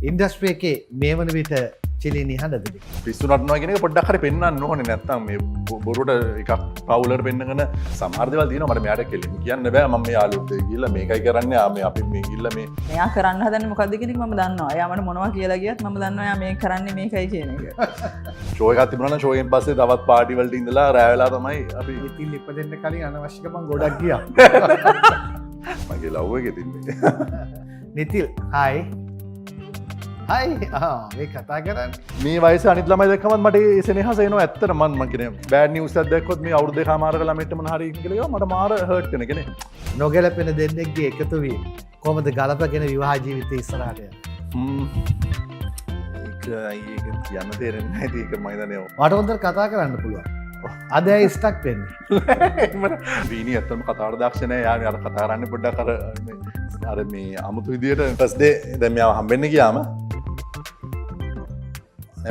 Industry එකේ මේ වන විට චිලි නිහඬද පිස්සු නටනවා කියන එක පොඩ්ඩක් හරි පෙන්වන්න ඕනේ නැත්නම් මේ බොරුවට එකක් පවුලට පෙන්නගෙන සමහර දේවල් තියෙනවා මට මෙයාට කෙලින් කියන්න බෑ මම මේ යාළුවොත් එක්ක ගිහලා මේකයි කරන්නේ මේ අපි මේ ගිහලා මේ මෙයා කරන්න හදන්නේ මොකද්ද කියන එක මම දන්නවා. එයා මට මොනවා කියලා ගියත් මම දන්නවා එයා මේක කරන්නේ මේකයි කියන එක. ෂෝ එකක් තිබුණා නම් ෂෝ එකෙන් පස්සේ තවත් පාටි වලට ඉඳලා රෑ වෙලා තමයි අපි ඉතින් ඉපදෙන්න කලින් අනවශ්‍ය ගමන් ගොඩක් ගියා. මගේ ලව් එකේ තින්නේ. නිතිල් හයි හයි මේ කතා කරන්න මේ වයස අනිත් ළමයි දැක්කම මට ඒ සෙනෙහස එනවා ඇත්තට මම කියන්නේ බෑඩ් නිවුස් එකක් දැක්කොත් මේ අවුරුදු දෙකමාරක ළමයිට මොන හරි කියලා මට මාර හර්ට් වෙන කෙනෙක්. නොගැලපෙන දෙන්නෙක්ගේ එකතු වී කොහොමද ගලපගෙන විවාහ ජීවිතය ඉස්සරහට ඒක කියන්න තේරෙන්නේ නැහැ ඒක මම දන්නේ. මට හොඳට කතා කරන්න පුළුවන්. අද ඇයි ස්ටක් වෙන්නේ? වීනි ඇත්තටම කතාවට දක්ෂ නැහැ. යාළුවා අර කතා කරන්නේ පොඩ්ඩක් අර මේ අමුතු විදියට ෆස්ට් ඩේ දැන් මෙයාව හම්බෙන්න ගියාම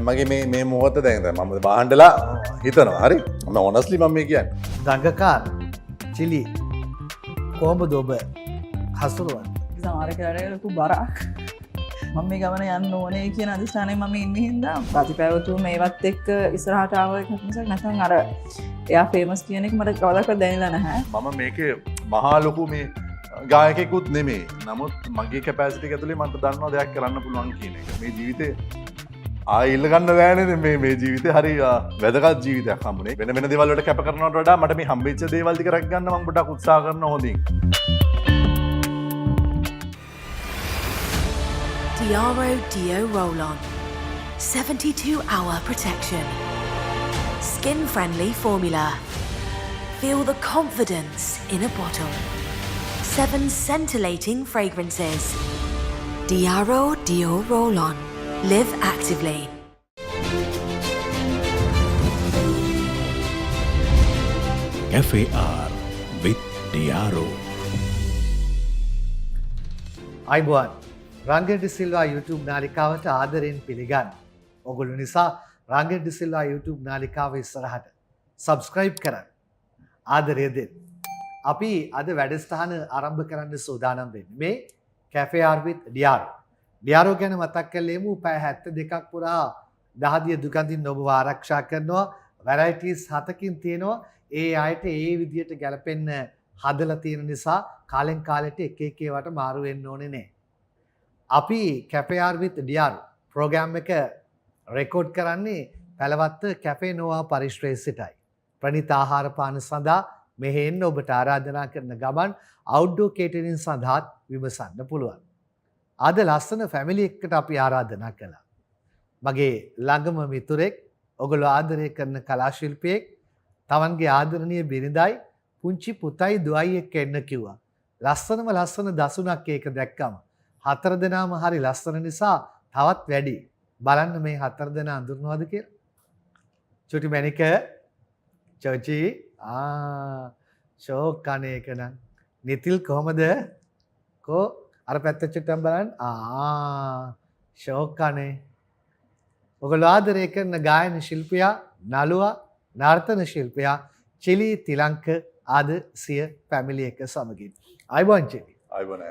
මගේ මේ මොහොත දැන් මම බාහන්ඩලා හිතනවා හරි මම ඔනස්ලි මම මේ කියන්නේ දඟකාර චිලි කොහොමද ඔබ හසුරුවන්නේ? සමහර කාරණා ලොකු බරක්. මම මේ ගමන යන්න ඕනේ කියන අදිස්ථානයේ මම ඉන්නේ හින්දා ප්‍රතිපැවතුම මේවත් එක්ක ඉස්සරහට ආව එකක් නිසා නැත්නම් අර එයා ෆේමස් කියන එක මට කවදාවත් දැනෙලා නැහැ. මම මේකේ මහා ලොකු මේ ගායකයෙකුත් නෙමෙයි. නමුත් මගේ කැපැසිටි එක ඇතුලේ මට දන්නවා දෙයක් කරන්න පුළුවන් කියන එක. මේ ජීවිතේ ඉල්ල ගන්න බෑනේ මේ ජීවිතේ හරි වැදගත් ජීවිතයක් හම්බුනේ. වෙන වෙන දේවල් වලට කැප කරනවට වඩා මට මේ හම්බෙච්ච දේවල් ටික රැක ගන්න මම පොඩ්ඩක් උත්සාහ කරනවා හොඳින්. Diaro Dio Roll-On 72-hour protection. Skin-friendly formula. Feel the confidence in a bottle. 7 scintillating fragrances. Diaro Dio Roll-On. Live actively. FAR with Diaro. අයිබෝන් රංගෙන් ඩිසිල්වා YouTube නාලිකාවට ආදරයෙන් පිළිගන්න. ඔගොල්ලෝ නිසා රංගෙන් ඩිසිල්වා YouTube නාලිකාව ඉස්සරහට සබස්ක්‍රයිබ් කරන්න. ආදරය දෙන්න. අපි අද වැඩසටහන ආරම්භ කරන්න සූදානම් වෙන්නේ මේ කැෆේ ආර් විත් ඩියාරෝ. ඩියාරෝ ගැන මතක් කළේමු පැය 72ක් පුරා දහදිය දුකඳින් ඔබව ආරක්ෂා කරනවා. වැරයිටිස් 7කින් තියෙනවා. ඒ අයට ඒ විදියට ගැලපෙන්න හදලා තියෙන නිසා කාලෙන් කාලෙට එක එක ඒවාට මාරු වෙන්න ඕනේ නැහැ. අපි කැෆේ ආර් විත් ඩියාරෝ ප්‍රෝග්‍රෑම් එක රෙකෝඩ් කරන්නේ පැලවත්ත කැෆේ නෝවා පරිශ්‍රයේ සිටයි. ප්‍රණීත ආහාර පාන සඳහා මෙහෙ එන්න ඔබට ආරාධනා කරන ගමන් අවුට්ඩෝර් කේටරින් සඳහාත් විමසන්න පුළුවන්. අද ලස්සන ෆැමිලි එකකට අපි ආරාධනා කළා. මගේ ළඟම මිතුරෙක්, ඔගොල්ලෝ ආදරය කරන කලා ශිල්පියෙක්, තමන්ගේ ආදරණීය බිරිඳයි, පුංචි පුතයි දුවයි එක්ක එන්න කිව්වා. ලස්සන දසුණක් ඒක දැක්කම හතර දෙනාම හරි ලස්සන නිසා තවත් වැඩි. බලන්න මේ හතර දෙනා අඳුරනවද කියලා. චුටි මැනික, චෝචි, ෂෝක් කනේ එක නම්. නිතිල් කොහමද? කෝ අර පැත්ත චුට්ටක් බලන්න. ෂෝක් කනේ. ඔගොල්ලෝ ආදරය කරන ගායන ශිල්පියා, නළුවා, නර්තන ශිල්පියා චිලි තිලංක ආද සිය ෆැමිලි එක සමගින්. අයිබෝන් චිලි. අයිබෝන්.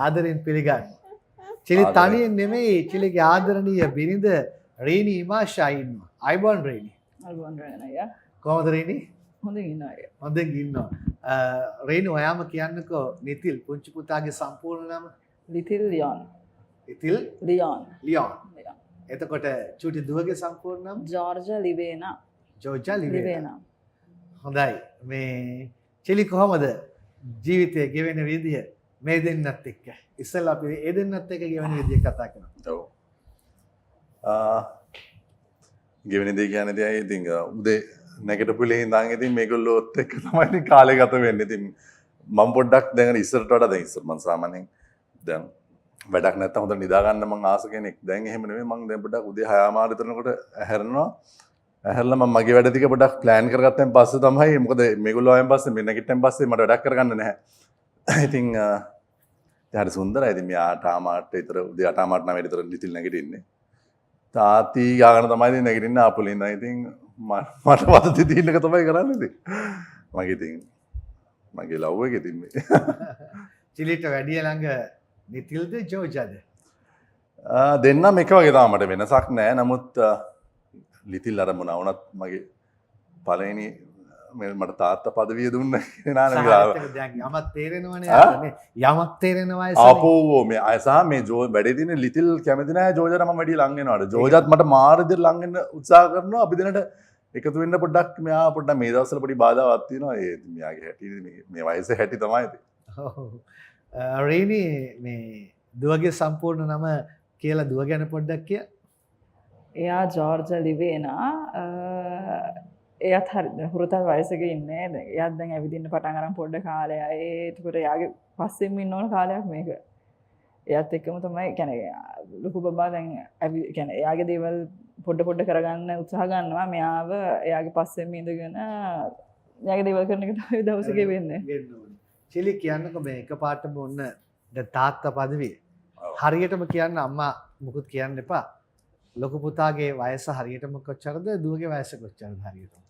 ආදරෙන් පිළිගන්න. චිලි තනියෙන් නෙමෙයි, චිලිගේ ආදරණීය බිරිඳ රේනි ඉමාෂා ඉන්නවා. අයිබෝන් රේනි. අල්වන් රේනයා. කොහමද රේනි? හොඳින් ඉන්නවා අය. හොඳින් ඉන්නවා. රේනි ඔයාම කියන්නකෝ නිතිල් පුංචි පුතාගේ සම්පූර්ණ නම? ලිටිල් ලියන්. ලිටිල් ලියන්. ලියන්. එතකොට චූටි දුවගේ සම්පූර්ණ නම? ජෝර්ජා ලිවේනා. ජෝර්ජා ලිවේනා. හොඳයි. මේ චිලි කොහමද ජීවිතය ගෙවෙන විදිය මේ දෙන්නත් එක්ක? ඉස්සෙල්ලා අපි ඒ දෙන්නත් එක්ක ගෙවෙන විදිය කතා කරමු. ඔව්. ගෙවෙන දේ කියන්නේ දැන් ඉතින් උදේ නැගිටපුලේ ඉඳන් ඉතින් මේගොල්ලෝත් එක්ක තමයි ඉතින් කාලය ගත වෙන්නේ. ඉතින් මම පොඩ්ඩක් දැන් ඉස්සරට වඩා දැන් ඉස්සර මම සාමාන්‍යයෙන් දැන් වැඩක් නැත්තම් හොඳට නිදා ගන්න මම ආස කෙනෙක්. දැන් එහෙම නෙමෙයි. මම දැන් පොඩ්ඩක් උදේ 6:00 විතරනකොට ඇහැරෙනවා. ඇහැරලා මම මගේ වැඩ ටික පොඩ්ඩක් ප්ලෑන් කරගත්තන් පස්සේ තමයි මොකද මේගොල්ලෝ ආවෙන් පස්සේ මේ නැගිටින් පස්සේ මට වැඩක් කරගන්න නැහැ. ඉතින් හරි සුන්දරයි. ඉතින් මේ 8:00 විතර උදේ 8:00 විතර ලිටිල් නැගිටින්නේ. තාත්ති ගාගෙන තමයි ඉතින් නැගිටින්න ආපුලේ ඉඳන් ඉතින් මට වදති දින්න එක තමයි කරන්නේ ඉතින්. මගේ ඉතින් මගේ ලව් එක ඉතින් මේ චිලිට වැඩිය ළඟ නිතිල්ද ජෝර්ජාද? දෙන්නම් එක වගේ තමයි මට වෙනසක් නෑ. නමුත් ලිතිල් අර මොනවා වුණත් මගේ පළවෙනි මට තාත්තා පදවිය දුන්න නාන සහතික දැන් යමක් තේරෙනවනේ යාළුවනේ. යමක් තේරෙනවා ඉතින්. ආපෝ මේ අයසහ මේ ජෝ වැඩේ තියෙන ලිතිල් කැමති නැහැ ජෝජට මම වැඩි ලං වෙනවාට. ජෝජත් මට මාර විදිහට ලං වෙන්න උත්සාහ කරනවා. අපි දෙන්නට එකතු වෙන්න පොඩ්ඩක් මෙයා පොඩ්ඩක් මේ දවස්වල පොඩි බාධාවක් තියෙනවා. ඒ මෙයාගේ හැටි මේ වයසේ හැටි තමයි ඉතින්. ඔව්. රේනි මේ දුවගේ සම්පූර්ණ නම කියලා දුව ගැන පොඩ්ඩක් කිය. එයා ජෝර්ජ ලිවේනා එයත් හරි හුරතල් වයසක ඉන්නේ. එයාත් දැන් ඇවිදින්න පටන් අරන් පොඩ්ඩ කාලයයි. ඒකට එයාගේ පස්සෙම ඉන්න ඕන කාලයක් මේක. එයාත් එක්කම තමයි කියන්නේ ලොකු බබා දැන් කියන්නේ එයාගේ දේවල් පොඩ කරගන්න උත්සාහ ගන්නවා. මෙයාව එයාගේ පස්සෙම ඉඳගෙන එයාගේ දේවල් කරන එක තමයි දවසක වෙන්නේ. චිලි කියන්නකො මේ එකපාරටම ඔන්න දැන් තාත්තා පදවිය. හරියටම කියන්න අම්මා මුකුත් කියන්න එපා. ලොකු පුතාගේ වයස හරියටම කොච්චරද දුවගේ වයස කොච්චරද හරියටම?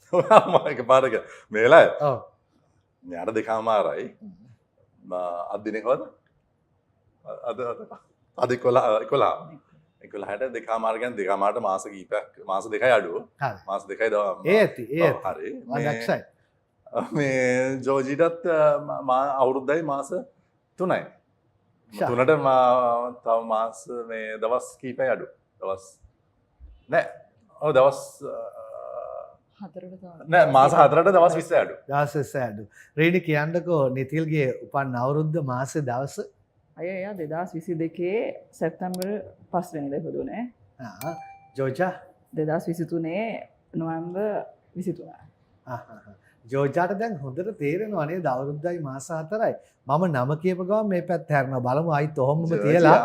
එකපාරක මේ වෙලාවේ ඔව්. මෙයාට දෙකමාරයි. අද දිනේ කවද? අද 11ට දෙකමාර ගැන දෙකමාරට මාස කීපයක් මාස දෙකයි අඩුව. හරි. මාස දෙකයි දව. ඒ ඇති ඒ ඇති. හරි. වදක්ෂයි. මේ ජෝජිටත් අවුරුද්දයි මාස 3යි. 3ට තව මාස මේ දවස් කීපයි අඩු. දවස් නෑ. ඔව් දවස් නෑ මාස 4ට දවස් 20 අඩු. දවස් 20 අඩු. රේනි කියන්නකෝ නිතිල්ගේ උපන් අවුරුද්ද මාසේ දවස? අය එයා 2022 සැප්තැම්බර් 5 වෙනිදා ඉපදුනේ. ජෝජා 2023 නොවැම්බර් 23. ජෝජාට දැන් හොඳට තේරෙනවා නේද අවුරුද්දයි මාස 4යි. මම නම කියපු ගමන් මේ පැත්ත හැරෙනවා. බලමු ආයිත් ඔහොමම තියලා.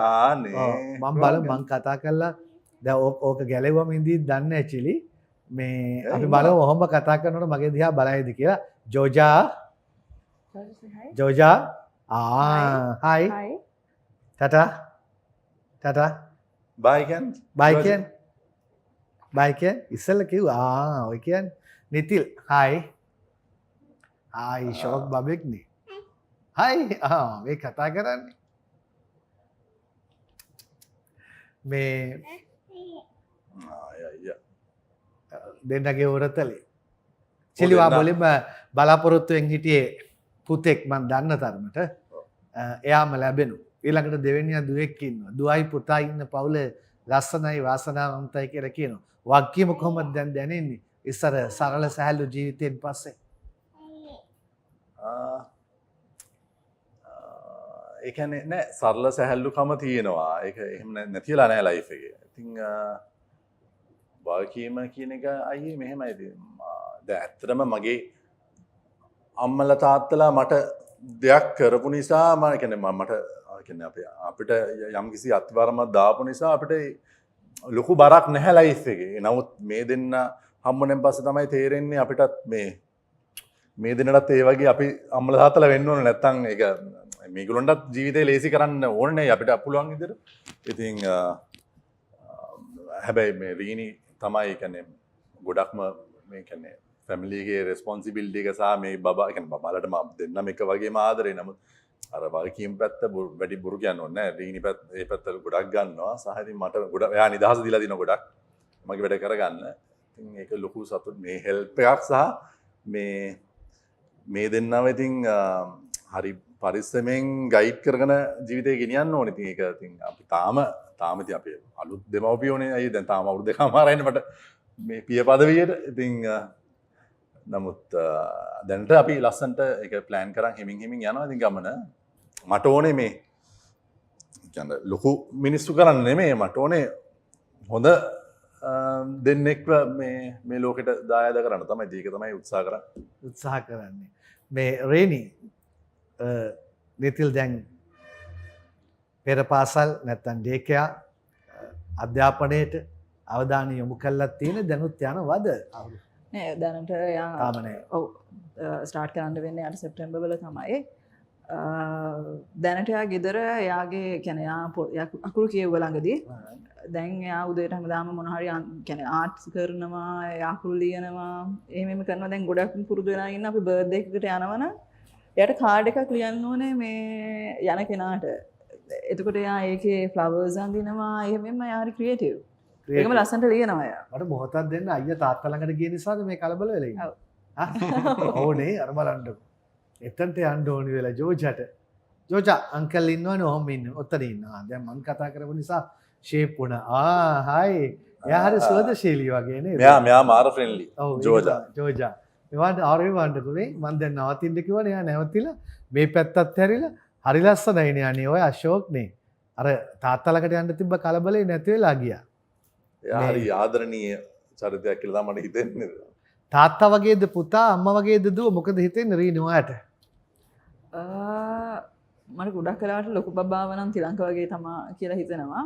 මම බලමු මං කතා කරලා දැන් ඕක ගැලෙවම ඉඳී දන්නේ ඇචුලි. මේ අපි බලමු ඔහොම කතා කරනකොට මගේ දිහා බලයිද කියලා. ජෝජා ජෝජා hi tata bye can bye can ඉස්සෙල්ලා කිව්වා ඔය කියන්නේ නිතිල් hi ෂෝක් බබෙක් නේ hi මේ කතා කරන්නේ මේ දෙන්නගේ උරතලේ චිලිවා මුලින්ම බලාපොරොත්තුවෙන් හිටියේ පුතෙක් මන් දන්න තරමට එයාම ලැබෙනු. ඊළඟට දෙවෙනියා දුවෙක් ඉන්නවා. දුවයි පුතා ඉන්න පවුල ලස්සනයි වාසනාවන්තයි කියලා කියනවා. වගකීම කොහොමද දැන් දැනෙන්නේ? ඉස්සර සරල සහැල්ලු ජීවිතයෙන් පස්සේ. ඒ කියන්නේ නෑ සරල සහැල්ලුකම තියෙනවා. ඒක එහෙම නැතිලා නෑ ලයිෆ් එකේ. ඉතින් වගකීම කියන එක අයියේ මෙහෙමයි ඉතින්. දැන් ඇත්තටම මගේ අම්මලා තාත්තලා මට දෙයක් කරපු නිසා මම කියන්නේ මට කියන්නේ අපිට යම්කිසි අත්වරමක් දාපු නිසා අපිට ලොකු බරක් නැහැ ලයිෆ් එකේ. නමුත් මේ දෙන්න හම්බුනෙන් පස්සේ තමයි තේරෙන්නේ අපිටත් මේ දෙන්නටත් ඒ වගේ අපි අම්මලා තාත්තලා වෙන්න ඕනේ. නැත්තම් ඒක මේගොල්ලන්ටත් ජීවිතේ ලේසි කරන්න ඕනේ නැහැ අපිට පුළුවන් විදිහට. ඉතින් හැබැයි මේ රීනි තමයි කියන්නේ ගොඩක්ම මේ කියන්නේ ෆැමිලිගේ රෙස්පොන්සිබිලිටි එක සහ මේ බබා කියන්නේ බබාලට මම දෙන්නම එක වගේම ආදරේ. නමුත් අර වගකීම් පැත්ත වැඩි බුරු කියන්න ඕනේ නැහැ. රීනි පැත්ත ඒ පැත්ත ගොඩක් ගන්නවා. සහ ඉතින් මට ගොඩක් එයා නිදහස දීලා දින ගොඩක් මගේ වැඩ කරගන්න. ඉතින් ඒක ලොකු සතුට මේ හෙල්ප් එකක් සහ මේ දෙන්නම ඉතින් හරි පරිස්සමෙන් ගයිඩ් කරගෙන ජීවිතේ ගෙනියන්න ඕනේ. ඉතින් ඒක ඉතින් අපි තාම ඉතින් අපි අලුත් දෙමව්පියෝනේ. අයියේ දැන් තාම අවුරුදු දෙකමාරයිනේ මට මේ පිය පදවියට. ඉතින් නමුත් දැනට අපි ලස්සන්ට එක ප්ලෑන් කරන් හිමින් යනවා. ඉතින් ගමන මට ඕනේ මේ කියන්නේ ලොකු මිනිස්සු කරන්න නෙමෙයි. මට ඕනේ හොඳ දෙන්නෙක්ව මේ ලෝකෙට දායාද කරන්න තමයි. ඒක තමයි උත්සාහ කරන්නේ. මේ රේනි නිතිල් දැන් පෙර පාසල් නැත්තම් ඩේකයා අධ්‍යාපනයට අවධානය යොමු කරලා තියෙන දැනුත් යනවද? නෑ දැනට එයා ඔව් ස්ටාර්ට් කරන්න වෙන්නේ අර සෙප්තැම්බර් වල තමයි. දැනට එයා ගෙදර එයාගේ කියන්නේ එයා අකුරු කියව ළඟදී දැන් එයා උදේට හැමදාම මොන හරි කියන්නේ ආර්ට්ස් කරනවා, එයා අකුරු ලියනවා, එහෙම කරනවා. දැන් ගොඩක් පුරුදු වෙලා ඉන්න අපි බර්ත්ඩේ එකකට යනවනම් එයාට කාඩ් එකක් ලියන්න ඕනේ මේ යන කෙනාට. එතකොට එයා ඒකේ ෆ්ලවර්ස් අඳිනවා එහෙමම යාරි ක්‍රියේටිව්. ඒකම Creative. ලස්සනට ලියනවා එයා. මට මොහොතක් දෙන්න අයියා තාත්තා ළඟට ගිය නිසාද මේ කලබල වෙලා ඉන්නේ. ඕනේ අර බලන්නකො. එතනට යන්න ඕනි වෙලා ජෝජට. ජෝජා අංකල් ඉන්නවනේ ඔහොම ඉන්න. ඔතන ඉන්නවා. දැන් මම කතා කරපු නිසා ෂේප් වුණා. හායි. එයා හරි සුවදශීලී වගේ නේද? මෙයා මාර ෆ්‍රෙන්ඩ්ලි. ඔව්, ජෝජා. ජෝජා. ඒවාට ආරේ වණ්ඩකෝ මේ මම දැන් නවතින්න කිව්වනේ එයා නැවතිලා මේ පැත්තත් හැරිලා හරි ලස්සනයිනේ අනේ ඔය අශෝක්නේ. අර තාත්තා ළඟට යන්න තිබ්බ කලබලේ නැති වෙලා ගියා. එයා හරි ආදරණීය චරිතයක් කියලා තමයි මට හිතෙන්නේ. තාත්තා වගේද පුතා අම්මා වගේද දුව මොකද හිතෙන්නේ රීනු ඔයාට? මට ගොඩක් කලාවට ලොකු බබාව නම් තිලංක වගේ තමා කියලා හිතෙනවා.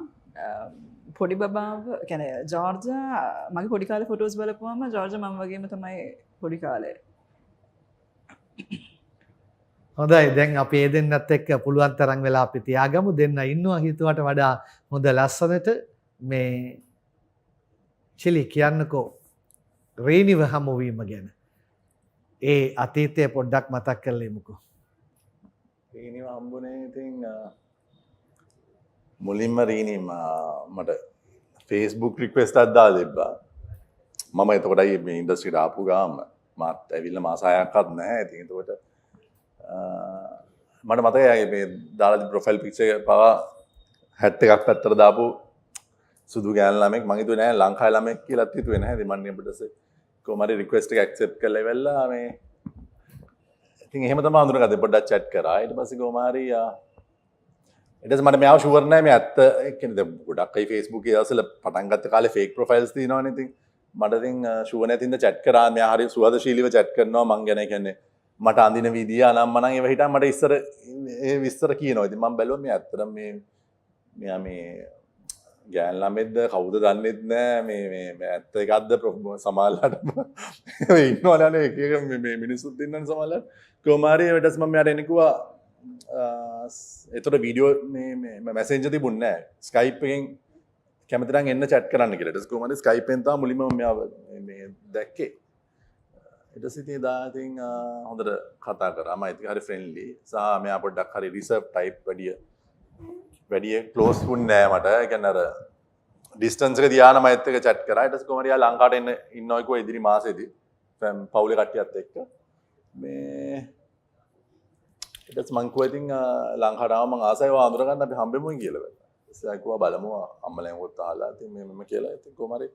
පොඩි බබාව කියන්නේ ජෝර්ජා මගේ පොඩි කාලේ ෆොටෝස් බලපුවම ජෝර්ජා මම වගේම තමයි පොඩි කාලේ. හොඳයි දැන් අපි ඒ දෙන්නත් එක්ක පුළුවන් තරම් වෙලා අපි තියාගමු දෙන්න ඉන්නවා හිතුවට වඩා හොඳ ලස්සනට මේ චිලි කියන්නකෝ රේනිව හමුවීම ගැන ඒ අතීතය පොඩ්ඩක් මතක් කරලෙමුකෝ. රීනිව හම්බුනේ ඉතින් මුලින්ම රීනි මට Facebook රික්වෙස්ට් එකක් දාලා තිබ්බා. මම එතකොටයි මේ ඉන්ඩස්ට්‍රියට ආපු ගාම මාත් ඇවිල්ලා මාස 6ක්වත් නැහැ. ඉතින් එතකොට මට මතකයි මේ දාලා ප්‍රොෆයිල් පික්චර් එක පවා හැට් එකක් පැත්තට දාපු සුදු ගෑනු ළමෙක් මම හිතුවේ නෑ ලංකාවේ ළමෙක් කියලාත් හිතුවේ නැහැ. ඉතින් මම ඊපස්සේ කොහොම හරි රික්වෙස්ට් එක ඇක්සෙප්ට් කරලා ඉවරලා මේ ඉතින් එහෙම තමයි හඳුනගත්තේ පොඩ්ඩක් chat කරා. ඊට පස්සේ කොහොම හරි ඊට පස්සේ මට මෙයාව ෂුවර් නැහැ මේ ඇත්ත කියන්නේ දැන් ගොඩක් අය Facebook එකේ දවස්වල පටන් ගත්ත කාලේ ෆේක් ප්‍රොෆයිල්ස් තියෙනවනේ. ඉතින් මට ඉතින් ෂුවර් නැතිඳ chat කරා. මෙයා හරි සුවදශීලීව chat කරනවා මං ගැන කියන්නේ මට අඳින විදිය අනම්මනම් ඒව හිටන් මට ඉස්සර ඒ විස්තර කියනවා. ඉතින් මම බැලුවා මේ ඇත්තටම මෙයා මේ ගෑන් ළමෙක්ද කවුද දන්නෙත් නෑ මේ ඇත්ත එකක්ද සමහරවිට ඉන්නවනේ එක එක මේ මිනිස්සුත් ඉන්නනේ සමහරවිට කොහොම හරි ඊට පස්සේ මම යාට එනකුවා එතකොට වීඩියෝ මේ මැසෙන්ජර් තිබුණේ නෑ ස්කයිප් එකෙන් කැමති නම් එන්න chat කරන්න කියලා. ඊට පස්සේ කොහොම හරි ස්කයිප් එකෙන් තමයි මුලින්ම මෙයාව මේ දැක්කේ. ඊට පස්සේ ඉතින් ඉතින් හොඳට කතා කරා. මම ඉතින් හරි ෆ්‍රෙන්ඩ්ලි සහ මෙයා පොඩ්ඩක් හරි රිසර්ව් ටයිප් වැඩි ක්ලෝස් වුණේ නෑ මට. ඒ කියන්නේ අර ඩිස්ටන්ස් එක තියාන මයිත් එක chat කරා. ඊට පස්සේ කොහොම හරි යා ලංකාවට එන්න ඉන්නවා කිව්වා ඉදිරි මාසෙදී. පවුලේ කට්ටියත් එක්ක මේ ඊට පස්සේ මං කිව්වා ඉතින් ලංකාවට ආවම මං ආසයි ඔයා අඳුර ගන්න අපි හම්බෙමුයි කියලා. ඊට පස්සේ ආ කිව්වා බලමු අම්මලෙන් උත් අහලා ඉතින් මෙහෙම කියලා. ඉතින් කොහොම හරි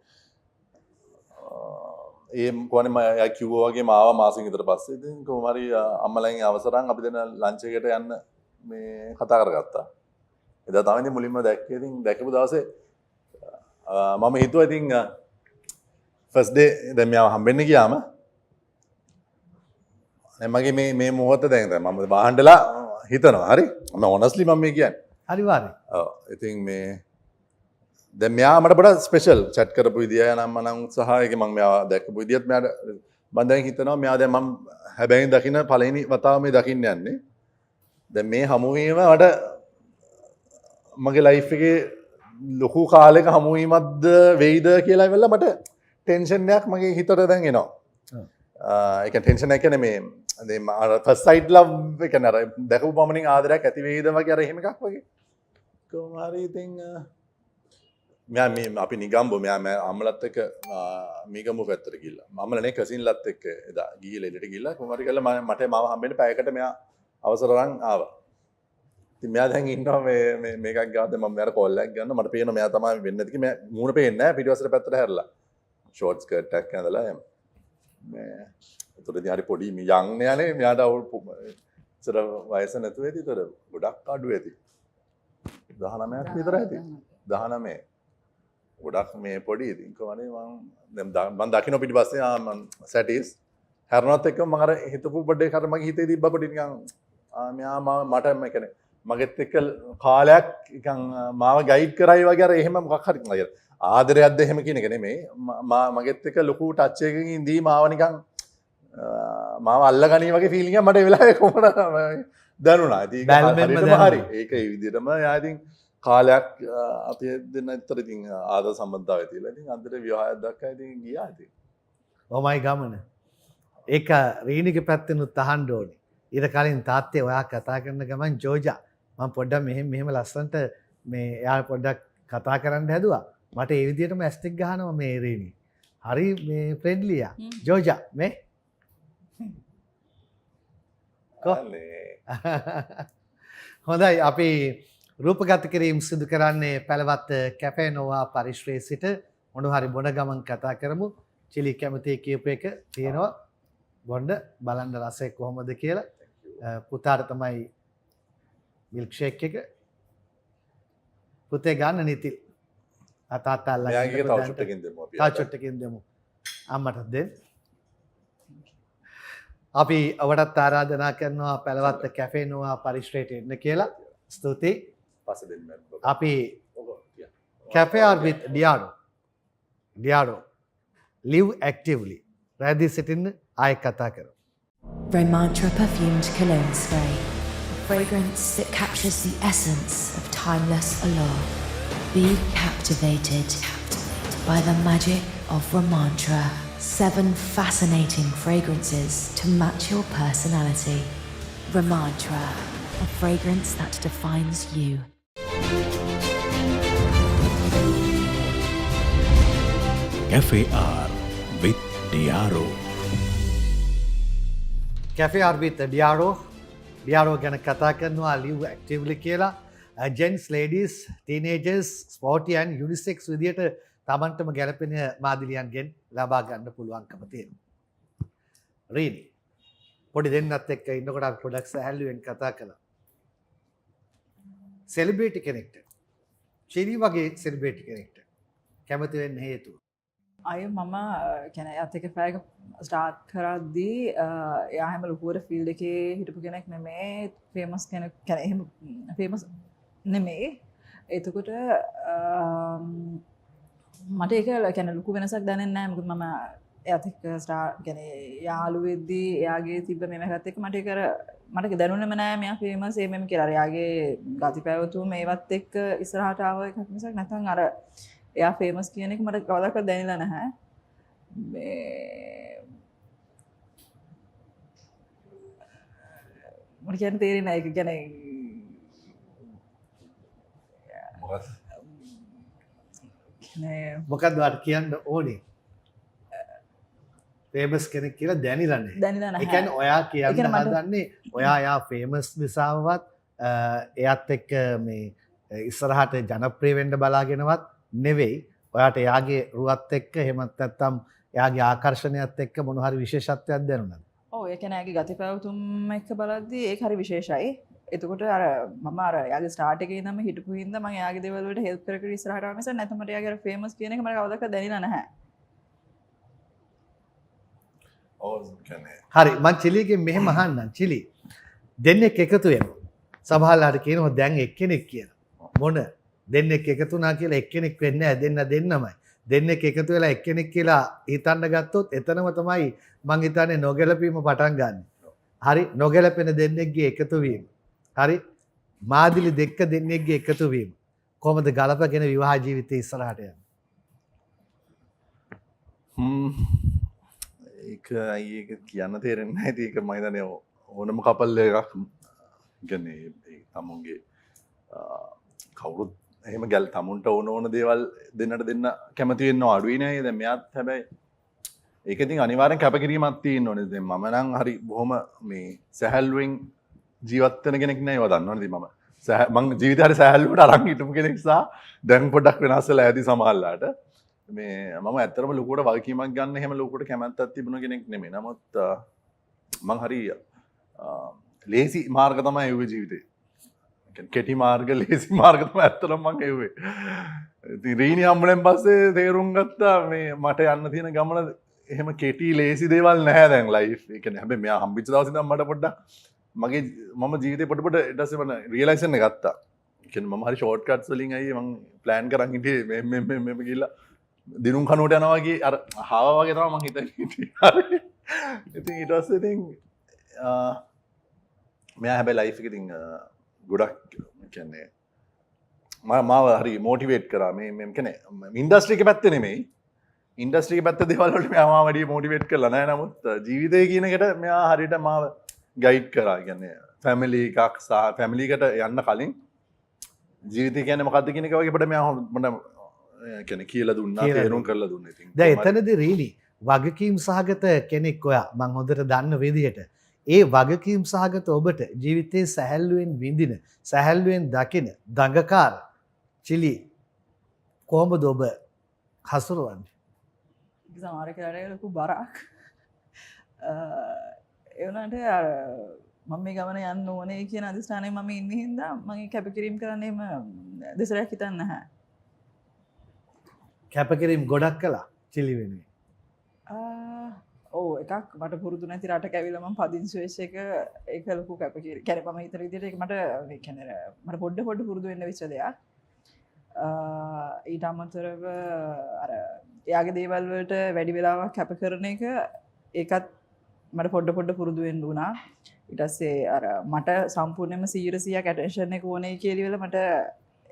ඒ කොහොමද මම කිව්වා වගේ මාව මාසෙක විතර පස්සේ ඉතින් කොහොම හරි අම්මලෙන් අවසරන් අපි දෙන ලන්ච් එකට යන්න මේ කතා කරගත්තා. එදා තමයි ඉතින් මුලින්ම දැක්කේ. ඉතින් දැකපු දවසේ මම හිතුවා ඉතින් ෆස්ට් ඩේ දැන් මෙයාව හම්බෙන්න ගියාම මගේ මේ මොහොත දැන් මම වාහනටලා හිතනවා. හරි මම ඔනස්ලි මම මේ කියන්නේ. අනිවාර්යයෙන්. ඔව් ඉතින් මේ දැන් මෙයා මට පොඩ ස්පෙෂල් chat කරපු විදිය නම් මනම් සහ ඒක මම මෙයා දැක්කපු විදියත් මෙයාට මම දැන් හිතනවා මෙයා දැන් මම හැබැයි දකින්න පළවෙනි වතාව මේ දකින්න යන්නේ. දැන් මේ හමුවීම මට මගේ ලයිෆ් එකේ ලොකු කාලයක හමුවීමක්ද වෙයිද කියලා ඉවල්ලා මට ටෙන්ෂන් එකක් මගේ හිතට දැන් එනවා. ඒක ටෙන්ෂන් එක නෙමේ දැන් ෆස්ට් සයිට් ලව් ඒ කියන්නේ අර දැකපු පමණින් ආදරයක් ඇති වෙයිද වගේ අර එහෙම එකක් වගේ. කොහොම හරි ඉතින් මෙයා මේ අපි නිගම්බෝ මෙයා අම්මලත් එක්ක මීගමු පැත්තට ගිහිල්ලා. අම්මලනේ කසින්ලත් එක්ක එදා ගිහිල්ලා එළියට ගිහිල්ලා කොහොම හරි කරලා මට මාව හම්බෙන්න පැයකට මෙයා අවසර අරන් ආවා. ඉතින් මෙයා දැන් ඉන්නවා මේ මේකක් ගාද්ද මම මෙයාට කෝල් එකක් ගන්නවා මට පේනවා මෙයා තමයි වෙන්නේ නැති කි මෙයා මූණ පේන්නේ නැහැ පිටිවසර පැත්තට හැරලා ෂෝට් ස්කර්ට් එකක් ඇඳලා එම් මේ ඒතර ඉතින් හරි පොඩි යන් නෑනේ මෙයාට ඉතර වයස නැතුව ඇති ඉතර ගොඩක් අඩු ඇති 19ක් විතර ඇති 19 ගොඩක් මේ පොඩි ඉතින් කොහොමද මම දකින්න පිටිපස්සේ මම සැටිස් හැරනොත් එක්ක මම අර හිතපු බඩේ කර මගේ හිතේ තිබ්බ පොඩි නිකන් මෙයා මට කියන්නේ මගෙත් එක්ක කාලයක් නිකන් මාව ගයිඩ් කරයි වගේ අර එහෙම මොකක් හරි නේද ආදරයක්ද එහෙම කියන එක නෙමෙයි මගෙත් එක්ක ලොකු ටච් එකකින් ඉඳී මාව නිකන් මාව අල්ලගනී වගේ ෆීලිං එකක් මට ඒ වෙලාවේ කොහොමද දැනුණා. ඉතින් හරියටම හරි. ඒක ඒ විදිහටම යා ඉතින් කාලයක් අපි දෙන්න ඇත්තට ඉතින් ආදර සම්බන්ධතාවය තියලා ඉතින් අන්තිමට විවාහයක් දක්වා ඉතින් ගියා ඉතින්. ඔමයි ගමන. ඒක රීනිගේ පැත්තෙනුත් අහන්න ඕනේ. ඊට කලින් තාත්තේ ඔයා කතා කරන ගමන් ජෝජා මම පොඩ්ඩක් මෙහෙම ලස්සනට මේ එයා පොඩ්ඩක් කතා කරන්න හැදුවා. මට ඒ විදිහටම ඇස්ටික් ගහනවා මේ රේනි. හරි මේ ෆ්‍රෙන්ඩ්ලියා. ජෝජා මේ හොඳයි අපි රූපගත කිරීම සිදු කරන්නේ පැලවත් කැෆේ නෝවා පරිශ්‍රයේ සිට මොන හරි බොන ගමන් කතා කරමු. චිලි කැමති කියපු එක තියෙනවා. බොන්න බලන්න රසය කොහොමද කියලා. පුතාට තමයි මිල්ක් ෂේක් එක. පුතේ ගන්න නිතිල්. තාත්තා අල්ලගෙන මෙයාගේ තව චුට්ටකින් දෙමු අපි. තව චුට්ටකින් දෙමු. අම්මට දෙන්න. අපි ඔබටත් ආරාධනා කරනවා පැලවත් කැෆේ නෝවා පරිශ්‍රයට එන්න කියලා. ස්තුතියි. පස්සේ දෙන්න. අපි cafe or with Diaro live actively රැදී සිටින්න ආයෙ කතා කරමු. Romantra perfumed cologne spray, a fragrance that captures the essence of timeless allure. Be captivated by the magic of Romantra. 7 fascinating fragrances to match your personality. Romantra, a fragrance that defines you. Cafe R with Diaro. Cafe or with Diaro ගැන කතා කරනවා live actively කියලා. Gents, ladies, teenagers, sporty and unisex විදියට තමන්ටම ගැලපෙන මාදිලියන්ගෙන් ලබා ගන්න පුළුවන්කම තියෙනවා. රීනි පොඩි දෙන්නත් එක්ක ඉන්නකොට අපි පොඩක් සැහැල්ලුවෙන් කතා කළා. සෙලිබ්‍රිටි කෙනෙක්ට චිලි වගේ සෙලිබ්‍රිටි කෙනෙක්ට කැමති වෙන්න හේතුව. අය මම කැන ඇතක පෑක ස්ටාර්ට් කරද්දී එයා හැම ලොකුවට ෆිල්ඩ එකේ හිටපු කෙනෙක් නෙමේ ෆේමස් කෙනෙක් කැන එහෙම ෆේමස් නෙමේ. එතකොට මට ඒක කැන ලොකු වෙනසක් දැනෙන්නේ නැහැ. මොකද මම එයාත් එක්ක ගැන යාළු වෙද්දී එයාගේ තිබ්බ මේවත් එක්ක මට දැනුණෙම නෑ මෙයා ෆේමස් එහෙම කියලා. එයාගේ ගති පැවතුම් මේවත් එක්ක ඉස්සරහට ආව එකක් මිසක් නැත්නම් අර එයා ෆේමස් කියන එක මට කවදාකවත් දැනෙලා නැහැ. මට කියන්න තේරෙන්නේ නැහැ ඒක කියන්නේ මොකක්ද වාට කියන්න ඕනේ? ෆේමස් කෙනෙක් කියලා දැනිලා නැහැ. ඒ කියන්නේ ඔයා කියන්න හදන්නේ ඔයා යා ෆේමස් නිසාවත් එයාත් එක්ක මේ ඉස්සරහට ජනප්‍රිය වෙන්න බලාගෙනවත් නෙවෙයි. ඔයාට එයාගේ රුවත් එක්ක එහෙමත් නැත්නම් එයාගේ ආකර්ෂණයත් එක්ක මොන හරි විශේෂත්වයක් දැනුණාද? ඔව් ඒ කියන්නේ එයාගේ ගති පැවතුම් එක්ක බලද්දී ඒක හරි විශේෂයි. එතකොට අර මම අර එයාගේ ස්ටාර්ට් එකේ ඉඳන්ම හිටපු හින්දා මම එයාගේ දේවල් වලට හෙල්ප් කර කර ඉස්සරහට ආව නිසා නැත්නම් මට එයාගේ ෆේමස් කියන එක මට කවදාවත් දැනෙලා නැහැ. හරි මං චිලිගෙන් මෙහෙම අහන්නම්. චිලි දෙන්නෙක් එකතු වෙනවා. සමහරවිට කියනවා දැන් එක්කෙනෙක් කියලා. මොන දෙන්නෙක් එකතු වුණා කියලා එක්කෙනෙක් වෙන්නේ නැහැ. දෙන්නමයි. දෙන්නෙක් එකතු වෙලා එක්කෙනෙක් කියලා හිතන්න ගත්තොත් එතනම තමයි මං හිතන්නේ නොගැලපීම පටන් ගන්න. හරි නොගැලපෙන දෙන්නෙක්ගේ එකතු වීම. හරි මාදිලි දෙක දෙන්නෙක්ගේ එකතු වීම. කොහොමද ගලපගෙන විවාහ ජීවිතය ඉස්සරහට යන්නේ? ඒක ඒක කියන්න තේරෙන්නේ නැහැ. ඒක මම හිතන්නේ ඕනම කපල් එකක් කියන්නේ තමුන්ගේ කවුරුත් එහෙම ගැල් තමුන්ට ඕන දේවල් දෙන්නට දෙන්න කැමති වෙනවා අඩුයි නෑ. දැන් මෙයාත් හැබැයි ඒක ඉතින් අනිවාර්යෙන් කැපකිරීමක් තියෙන්න ඕනේ. දැන් මම නම් හරි බොහොම මේ සැහැල්ලුවෙන් ජීවත් වෙන කෙනෙක් නෑ. ඒවා දන්නවනේ. ඉතින් මම ජීවිතේ හරි සැහැල්ලුවට අරන් හිටපු කෙනෙක් නිසා දැන් පොඩ්ඩක් වෙනස් වෙලා ඇති සමහරලාට. මේ මම ඇත්තටම ලොකුවට වගකීමක් ගන්න එහෙම ලොකුවට කැමැත්තක් තිබුණ කෙනෙක් නෙමෙයි. නමුත් මම හරි ලේසි මාර්ග තමයි එව්වේ ජීවිතේ. කෙටි මාර්ග ලේසි මාර්ග තමයි ඇත්තටම මම එව්වේ. ඉතින් රීනි හම්බුනෙන් පස්සේ තේරුම් ගත්තා මේ මට යන්න තියෙන ගමන එහෙම කෙටි ලේසි දේවල් නැහැ දැන් ලයිෆ්. ඒ කියන්නේ හැබැයි මෙයා හම්බෙච්ච දවසේ ඉඳන් මට පොඩ්ඩක් මම ජීවිතේ පොඩ ඊට පස්සේ මම රියලයිසේෂන් එක ගත්තා. ඒ කියන්නේ මම හරි ෂෝට් කට්ස් වලින් අයියේ මම ප්ලෑන් කරන් හිටියේ මේ ගිහිල්ලා දිනුම් කනුවට යනවා වගේ අර හාව වගේ තමයි මම හිතන්නේ හිටියේ. ඉතින් ඊට පස්සේ ඉතින් මෙයා හැබැයි ලයිෆ් එක ඉතින් ගොඩක් කියන්නේ මාව හරි මොටිවේට් කරා. මේ කියන්නේ ඉන්ඩස්ට්‍රි එක පැත්තේ නෙමෙයි. ඉන්ඩස්ට්‍රි එක පැත්තේ දේවල් වලට මෙයා මාව වැඩි මොටිවේට් කරලා නැහැ. නමුත් ජීවිතය කියන එකට මෙයා හරියට මාව ගයිඩ් කරා. කියන්නේ ෆැමිලි එකක් සහ ෆැමිලිකට යන්න කලින් ජීවිතය කියන්නේ මොකක්ද කියන එක වගේ අපිට මෙයා මට කියන්නේ කියලා දුන්නා තේරුම් කරලා දුන්නා ඉතින් දැන් එතනදී රීනි වගකීම් සහගත කෙනෙක් ඔයා මං හොඳට දන්න විදිහට ඒ වගකීම් සහගත ඔබට ජීවිතේ සැහැල්ලුවෙන් විඳින සැහැල්ලුවෙන් දකින දඟකාර චිලි කොහොමද ඔබ හසුරවන්නේ? සමහර කාරය ලොකු බරක් එවනට අර මම මේ ගමන යන්න ඕනේ කියන අධිෂ්ඨානය මම ඉන්නේ හින්දා මගේ කැපකිරීම කරන්නේම දෙසරයක් හිතන්නේ නැහැ. කැපකිරීම ගොඩක් කළා චිලි වෙනුවෙන්. ඕ එකක් මට පුරුදු නැති රටක ඇවිල්ලා මම පදිංචි වෙච්ච එක ඒක ලොකු කැපකිරීම. කියන්නේ මම හිතන විදිහට ඒක මට පොඩ්ඩ පුරුදු වෙන්න වෙච්ච දෙයක්. ඊට අමතරව අර එයාගේ දේවල් වලට වැඩි වෙලාවක් කැප කරන එක ඒකත් මට පොඩ්ඩ පුරුදු වෙන්න වුණා. ඊට පස්සේ අර මට සම්පූර්ණයෙන්ම 100% ඇටෙන්ෂන් එක ඕනේ කියලා වෙල මට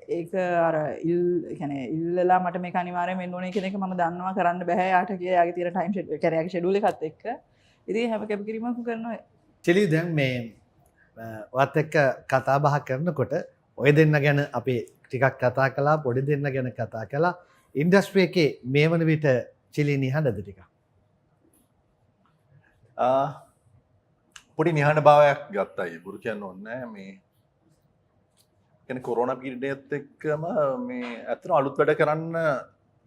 ඒක අර ඉල්ලලා මට මේක අනිවාර්යයෙන් වෙන්න ඕනේ කියන එක මම දන්නවා කරන්න බෑ යාට කියලා යාගේ තියෙන ටයිම් ෂෙඩියුල් කියන්නේ යාගේ ෂෙඩියුල් එකත් එක්ක. ඉතින් හැම කැපකිරීමක් කරනවා. චිලි දැන් මේ වත් එක්ක කතා බහ කරනකොට ඔය දෙන්න ගැන අපි ටිකක් කතා කළා පොඩි දෙන්න ගැන කතා කළා. ඉන්ඩස්ට්‍රි එකේ මේ වන විට චිලි නිහඬද ටිකක්? පොඩි නිහඬ භාවයක් ගත්තයි බුරු කියන්න ඕනේ මේ කියන්නේ කොරෝනා පීරියඩ් එක්කම මේ ඇත්තටම අලුත් වැඩ කරන්න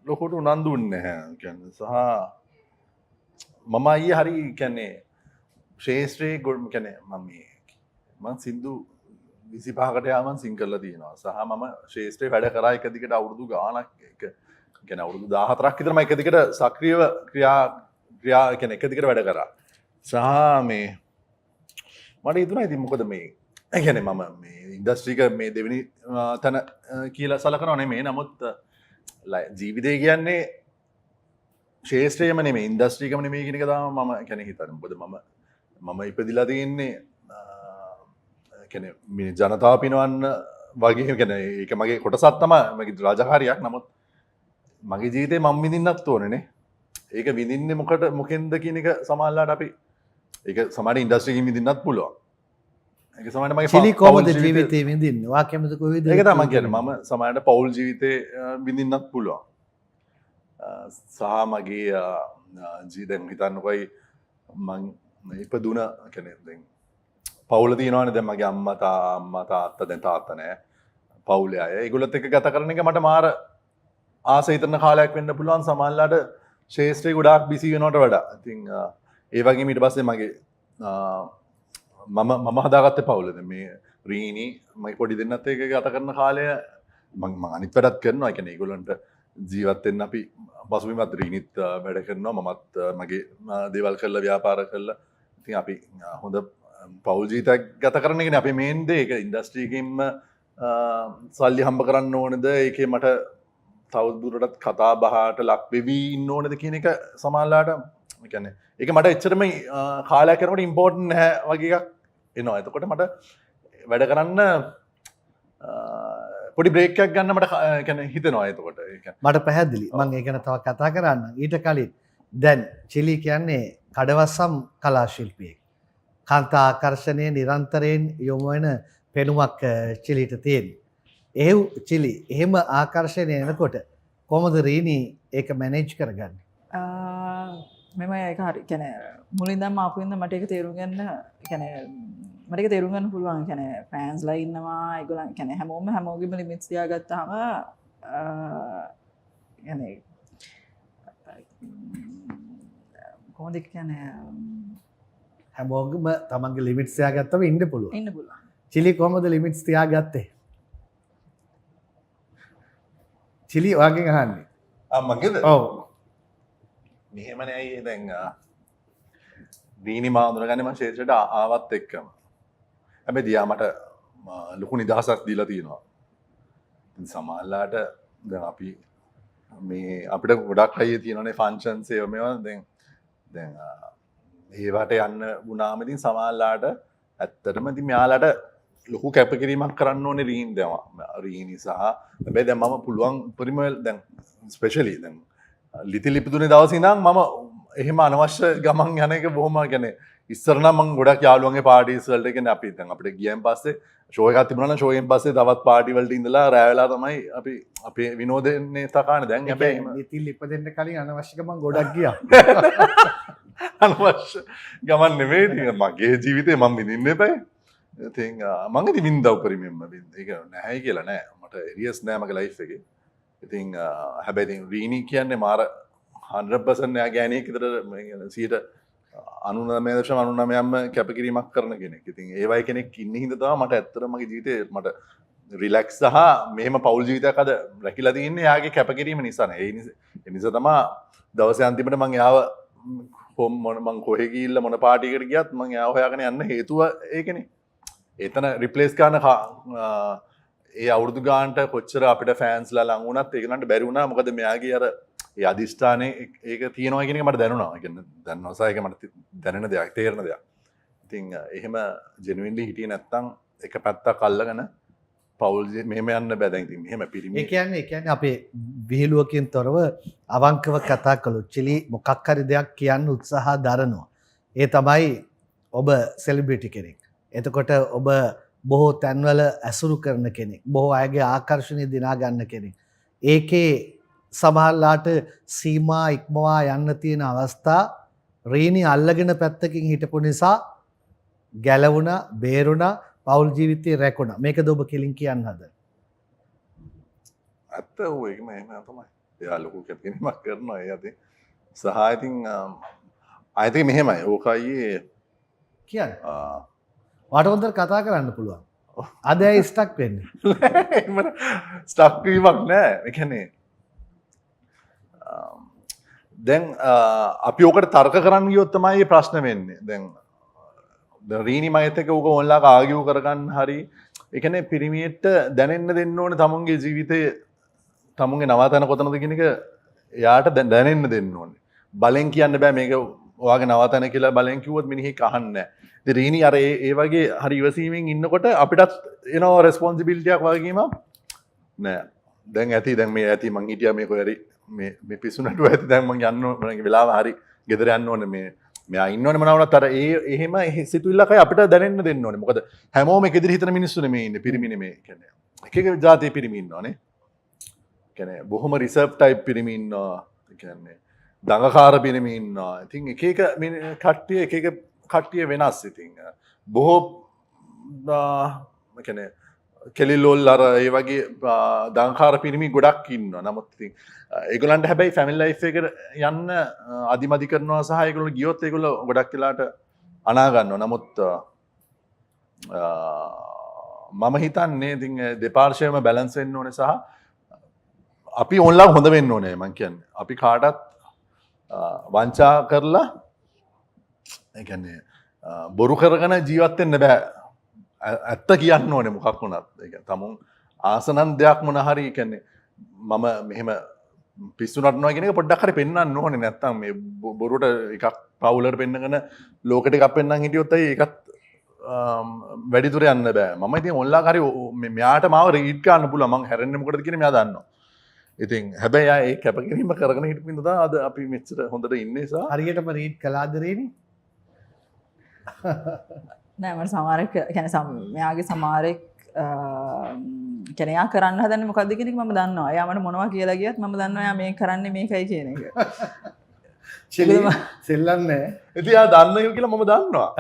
ලොකුට උනන්දු වෙන්නේ නැහැ කියන්නේ සහ මම අයියේ හරි කියන්නේ ශේෂ්ත්‍රයේ කියන්නේ මම සින්දු 25කට යාමන් සිං කරලා තියෙනවා සහ මම ශේෂ්ත්‍රයේ වැඩ කරා එක දිගට අවුරුදු ගාණක් එක කියන්නේ අවුරුදු 14ක් විතර මම එක දිගට සක්‍රියව ක්‍රියා කියන්නේ එක දිගට වැඩ කරා සහ මේ මට හිතුණා ඉතින් මොකද මේ කියන්නේ මම මේ ඉන්ඩස්ට්‍රි එක මේ දෙවෙනි තැන කියලා සලකනවා නෙමෙයි නමුත් ජීවිතය කියන්නේ ශේෂ්ත්‍රයම නෙමෙයි ඉන්ඩස්ට්‍රි එකම නෙමෙයි කියන එක තමයි මම කියන්නේ හිතන්නේ මොකද මම ඉපදිලා තියෙන්නේ කියන්නේ මේ ජනතාව පිනවන්න වගේ කියන්නේ ඒක මගේ කොටසක් තමයි මගේ රාජකාරියක් නමුත් මගේ ජීවිතේ මම විඳින්නත් ඕනේ නේ ඒක විඳින්නේ මොකෙන්ද කියන එක සමහරවිට අපි ඒක සමහර ඉන්ඩස්ට්‍රි එකකින් විඳින්නත් පුළුවන් ඒක සමහරවිට මගේ චිලි කොහොමද ජීවිතේ විඳින්නේ? වා කැමති කොයි විදිහට? ඒක තමයි කියන්නේ මම සමහරවිට පෞල් ජීවිතේ විඳින්නත් පුළුවන් සහ මගේ ජීවිතෙන් හිතන්නකොයි මං ඉපදුන කියන්නේ දැන් පවුල තියෙනවානේ දැන් මගේ අම්මා තාත්තා දැන් තාත්තා නැහැ පවුලේ අය ඒගොල්ලොත් එක්ක ගත කරන එක මට මාර ආස හිතන කාලයක් වෙන්න පුළුවන් සමහරවිට ශේෂ්ත්‍රේ ගොඩාක් බිසි වෙනවට වඩා ඉතින් ඒ වගේම ඊට පස්සේ මගේ මම හදාගත්තේ පවුලද මේ රීනි මගේ පොඩි දෙන්නත් එක්ක ගත කරන කාලය මම අනිත් වැඩත් කරනවා ඒ කියන්නේ ඒගොල්ලන්ට ජීවත් වෙන්න අපි පසුබිමත් රීනිත් වැඩ කරනවා මමත් මගේ දේවල් කරලා ව්‍යාපාර කරලා ඉතින් අපි හොඳ පෞල් ජීවිතයක් ගත කරන එකනේ අපේ මේන් දේ ඒක ඉන්ඩස්ට්‍රි එකකින්ම සල්ලි හම්බ කරන්න ඕනද ඒකේ මට තවදුරටත් කතා බහට ලක් වෙවි ඉන්න ඕනද කියන එක සමහරලාට කියන්නේ ඒක මට එච්චරම කාලයක් කරනකොට ඉම්පෝර්ටන්ට් නැහැ වගේ එකක් එනවා. එතකොට මට වැඩ කරන්න පොඩි බ්‍රේක් එකක් ගන්න මට කියන්නේ හිතෙනවා එතකොට. ඒක මට පැහැදිලි. මම ඒක ගැන තව කතා කරන්න. ඊට කලින් දැන් චිලි කියන්නේ කඩවස්සම් කලා ශිල්පියෙක්. කාන්තා ආකර්ෂණයේ නිරන්තරයෙන් යොමු වෙන පෙනුමක් චිලිට තියෙනවා. එහෙව් චිලි එහෙම ආකර්ෂණය එනකොට කොහොමද රීනි ඒක මැනේජ් කරගන්නේ? මෙම ඒක හරි කියන්නේ මුලින්දම ආපුවෙන්ද මට ඒක තේරුම් ගන්න කියන්නේ මට ඒක තේරුම් ගන්න පුළුවන් කියන්නේ ෆෑන්ස්ලා ඉන්නවා ඒගොල්ලන් කියන්නේ හැමෝගෙම ලිමිට්ස් තියාගත්තාම කියන්නේ කොහොමද කියන්නේ හැමෝගෙම තමන්ගේ ලිමිට්ස් තියාගත්තම ඉන්න පුළුවන්. ඉන්න පුළුවන්. චිලි කොහොමද ලිමිට්ස් තියාගත්තේ? චිලි වාගෙන් අහන්නේ. මගේද? ඔව්. මෙහෙමනේ අයියේ දැන් දීනි මා අඳුරගන්නේ මම ශේෂයට ආවත් එක්කම. හැබැයි දියා මට ලොකු නිදහසක් දීලා තියෙනවා. ඉතින් සමහරලාට දැන් අපි මේ අපිට ගොඩක් අයියේ තියෙනනේ ෆන්ක්ෂන්ස් ඒව මේවා දැන් ඒවට යන්න වුණාම ඉතින් සමහරලාට ඇත්තටම ඉතින් මෙයාලට ලොකු කැපකිරීමක් කරන්න ඕනේ රීනි සහ හැබැයි දැන් මම පුළුවන් උපරිම දැන් ස්පෙෂලි දැන් ලිතිල් ඉපදුනේ දවසේ ඉඳන් මම එහෙම අනවශ්‍ය ගමන් යන එක බොහොම කියන්නේ ඉස්සර නම් මම ගොඩක් යාළුවන්ගේ පාටිස් වලට කියන්නේ අපි දැන් අපිට ගියන් පස්සේ ෂෝ එකක් තිබුණා නම් ෂෝ එකෙන් පස්සේ තවත් පාටි වලට ඉඳලා රෑ වෙලා තමයි අපි අපේ විනෝදනේ තකානේ දැන් හැබැයි එහෙම ඉතින් ඉපදෙන්න කලින් අනවශ්‍ය ගමන් ගොඩක් ගියා. අනවශ්‍ය ගමන් නෙමෙයි ඉතින් මගේ ජීවිතේ මම විඳින්න එපායි. ඉතින් මම ඉතින් විඳා උපරිමයෙන්ම ඒක නැහැ කියලා නෑ. මට එරියස් නෑ මගේ ලයිෆ් එකේ. ඉතින් හැබැයි ඉතින් රීනි කියන්නේ මාර 100% යා ගෑණියෙක් විතර 99.99ම කැපකිරීමක් කරන කෙනෙක්. ඉතින් ඒ වගේ කෙනෙක් ඉන්න හින්දා තමයි මට ඇත්තටම මගේ ජීවිතේ මට රිලැක්ස් සහ මෙහෙම පෞල් ජීවිතයක් අද රැකිලා තින්නේ යාගේ කැපකිරීම නිසා නේ. ඒ නිසා තමයි දවසේ අන්තිමට මම යාව මං කොහෙ ගිහිල්ලා මොන පාටියකට ගියත් මං යාව හොයාගෙන යන්න හේතුව ඒකනේ. එතන රිප්ලේස් කරන ඒ අවුරුදු ගානට කොච්චර අපිට ෆෑන්ස්ලා ලඟ වුණත් ඒකලන්ට බැරි වුණා. මොකද මෙයාගේ අර ඒ අධිෂ්ඨානේ ඒක තියෙනවා කියන එක මට දැනුණා. ඒ කියන්නේ දැනනවා සහ ඒක මට දැනෙන දෙයක්, තේරෙන දෙයක්. ඉතින් එහෙම ජෙනුවින්ලි හිටියේ නැත්තම් එක පැත්තක් අල්ලගෙන පෞල් මෙහෙම යන්න බෑ. දැන් ඉතින් මෙහෙම පිරිමි. ඒ කියන්නේ අපේ විහිළුවකින් තොරව අවංකව කතා කළොත් චිලි මොකක් හරි දෙයක් කියන්න උත්සාහ දරනවා. ඒ තමයි ඔබ සෙලිබ්‍රිටි කෙනෙක්. එතකොට ඔබ බොහෝ තැන්වල ඇසුරු කරන කෙනෙක්. බොහෝ අයගේ ආකර්ෂණය දිනා ගන්න කෙනෙක්. ඒකේ සමහරලාට සීමා ඉක්මවා යන්න තියෙන අවස්ථා රීනි අල්ලගෙන පැත්තකින් හිටපු නිසා ගැලවුණා, බේරුණා, පෞල් ජීවිතේ රැකුණා. මේකද ඔබ කෙලින් කියන්න හදන්නේ? ඇත්ත ඒකම එහෙම තමයි. එයා ලොකු කැපකිරීමක් කරනවා ඒ අතේ. සහ ඉතින් ආයෙත් මෙහෙමයි. ඕකයි කියන්නේ. වාට හොඳට කතා කරන්න පුළුවන්. අද ඇයි ස්ටක් වෙන්නේ? ස්ටක් වීමක් නෑ. ඒ කියන්නේ දැන් අපි ඕකට තර්ක කරන්න ගියොත් තමයි මේ ප්‍රශ්න වෙන්නේ. දැන් රීනි මයිත් එක්ක ඕක ඕන්ලාක ආගියු කරගන්න හරි ඒ කියන්නේ පිරිමියෙට දැනෙන්න දෙන්න ඕනේ තමුන්ගේ ජීවිතයේ තමුන්ගේ නවාතැන කොතනද කියන එක එයාට දැනෙන්න දෙන්න ඕනේ. බලෙන් කියන්න බෑ මේක ඔයාගේ නවාතැන කියලා බලෙන් කිව්වොත් මිනිහෙක් අහන්නේ නැහැ. ඉතින් රීනි අර ඒ වගේ හරි ඉවසීමෙන් ඉන්නකොට අපිටත් එනවා රෙස්පොන්සිබිලිටි එකක් වගේම නෑ. දැන් ඇති දැන් මේ ඇති මං හිටියා මේ කොහරි මේ පිස්සුනටුව ඇති දැන් මං යන්න ඕනේ වෙලාව හරි ගෙදර යන්න ඕනේ මේ මෙයා ඉන්නවනේ මොනවුනත් අර එහෙම සිතුවිල්ලකයි අපිට දැනෙන්න දෙන්න ඕනේ. මොකද හැමෝම එක ඉදිරි හිතන මිනිස්සු නෙමෙයි ඉන්නේ පිරිමි නෙමෙයි. කියන්නේ එක එක ජාතියේ පිරිමි ඉන්නවනේ. කියන්නේ බොහොම රිසර්ව් ටයිප් පිරිමි ඉන්නවා. කියන්නේ දඟකාර පිරිමි ඉන්නවා. ඉතින් එක එක කට්ටිය වෙනස්. ඉතින් බොහෝ කියන්නේ කෙලිලෝල් අර ඒ වගේ දඟකාර පිරිමි ගොඩක් ඉන්නවා. නමුත් ඉතින් ඒගොල්ලන්ට හැබැයි ෆැමිලි ලයිෆ් එකට යන්න අදිමදි කරනවා සහ ඒගොල්ලෝ ගියොත් ඒගොල්ලෝ ගොඩක් වෙලාට අනා ගන්නවා. නමුත් මම හිතන්නේ ඉතින් දෙපාර්ශ්වයම බැලන්ස් වෙන්න ඕනේ සහ අපි ඔන්ලයින් හොඳ වෙන්න ඕනේ මං කියන්නේ. අපි කාටත් වංචා කරලා ඒ කියන්නේ බොරු කරගෙන ජීවත් වෙන්න බෑ. ඇත්ත කියන්න ඕනේ මොකක් වුණත්. ඒ කියන්නේ තමුන් ආසනන් දෙයක් මොන හරි කියන්නේ මම මෙහෙම පිස්සු නටනවා කියන එක පොඩ්ඩක් හරි පෙන්වන්න ඕනේ. නැත්තම් මේ බොරුවට එකක් පවුලට පෙන්නගෙන ලෝකෙට එකක් පෙන්නන් හිටියොත් ඒකත් වැඩිදුර යන්න බෑ. මම ඉතින් ඔන්ලයින් හරි මෙයාට මාව රීඩ් කරන්න පුළුවන්. මං හැරෙන්නේ මොකටද කියන මෙයා දන්නවා. ඉතින් හැබැයි ආ ඒ කැපකිරීම කරගෙන හිටපු ඉඳලා අද අපි මෙච්චර හොඳට ඉන්නේ නිසා හරියටම රීඩ් කළාද රීනි? නෑ මට සමහරෙක් කියන්නේ මෙයාගේ සමහරෙක් කියන්නේ යා කරන්න හදන්නේ මොකද්ද කියන එක මම දන්නවා. එයා මට මොනවා කියලා ගියත් මම දන්නවා එයා මේක කරන්නේ මේකයි කියන එක. චිලි සෙල්ලන්නේ. ඉතින් එයා දන්නවා කියලා මම දන්නවා.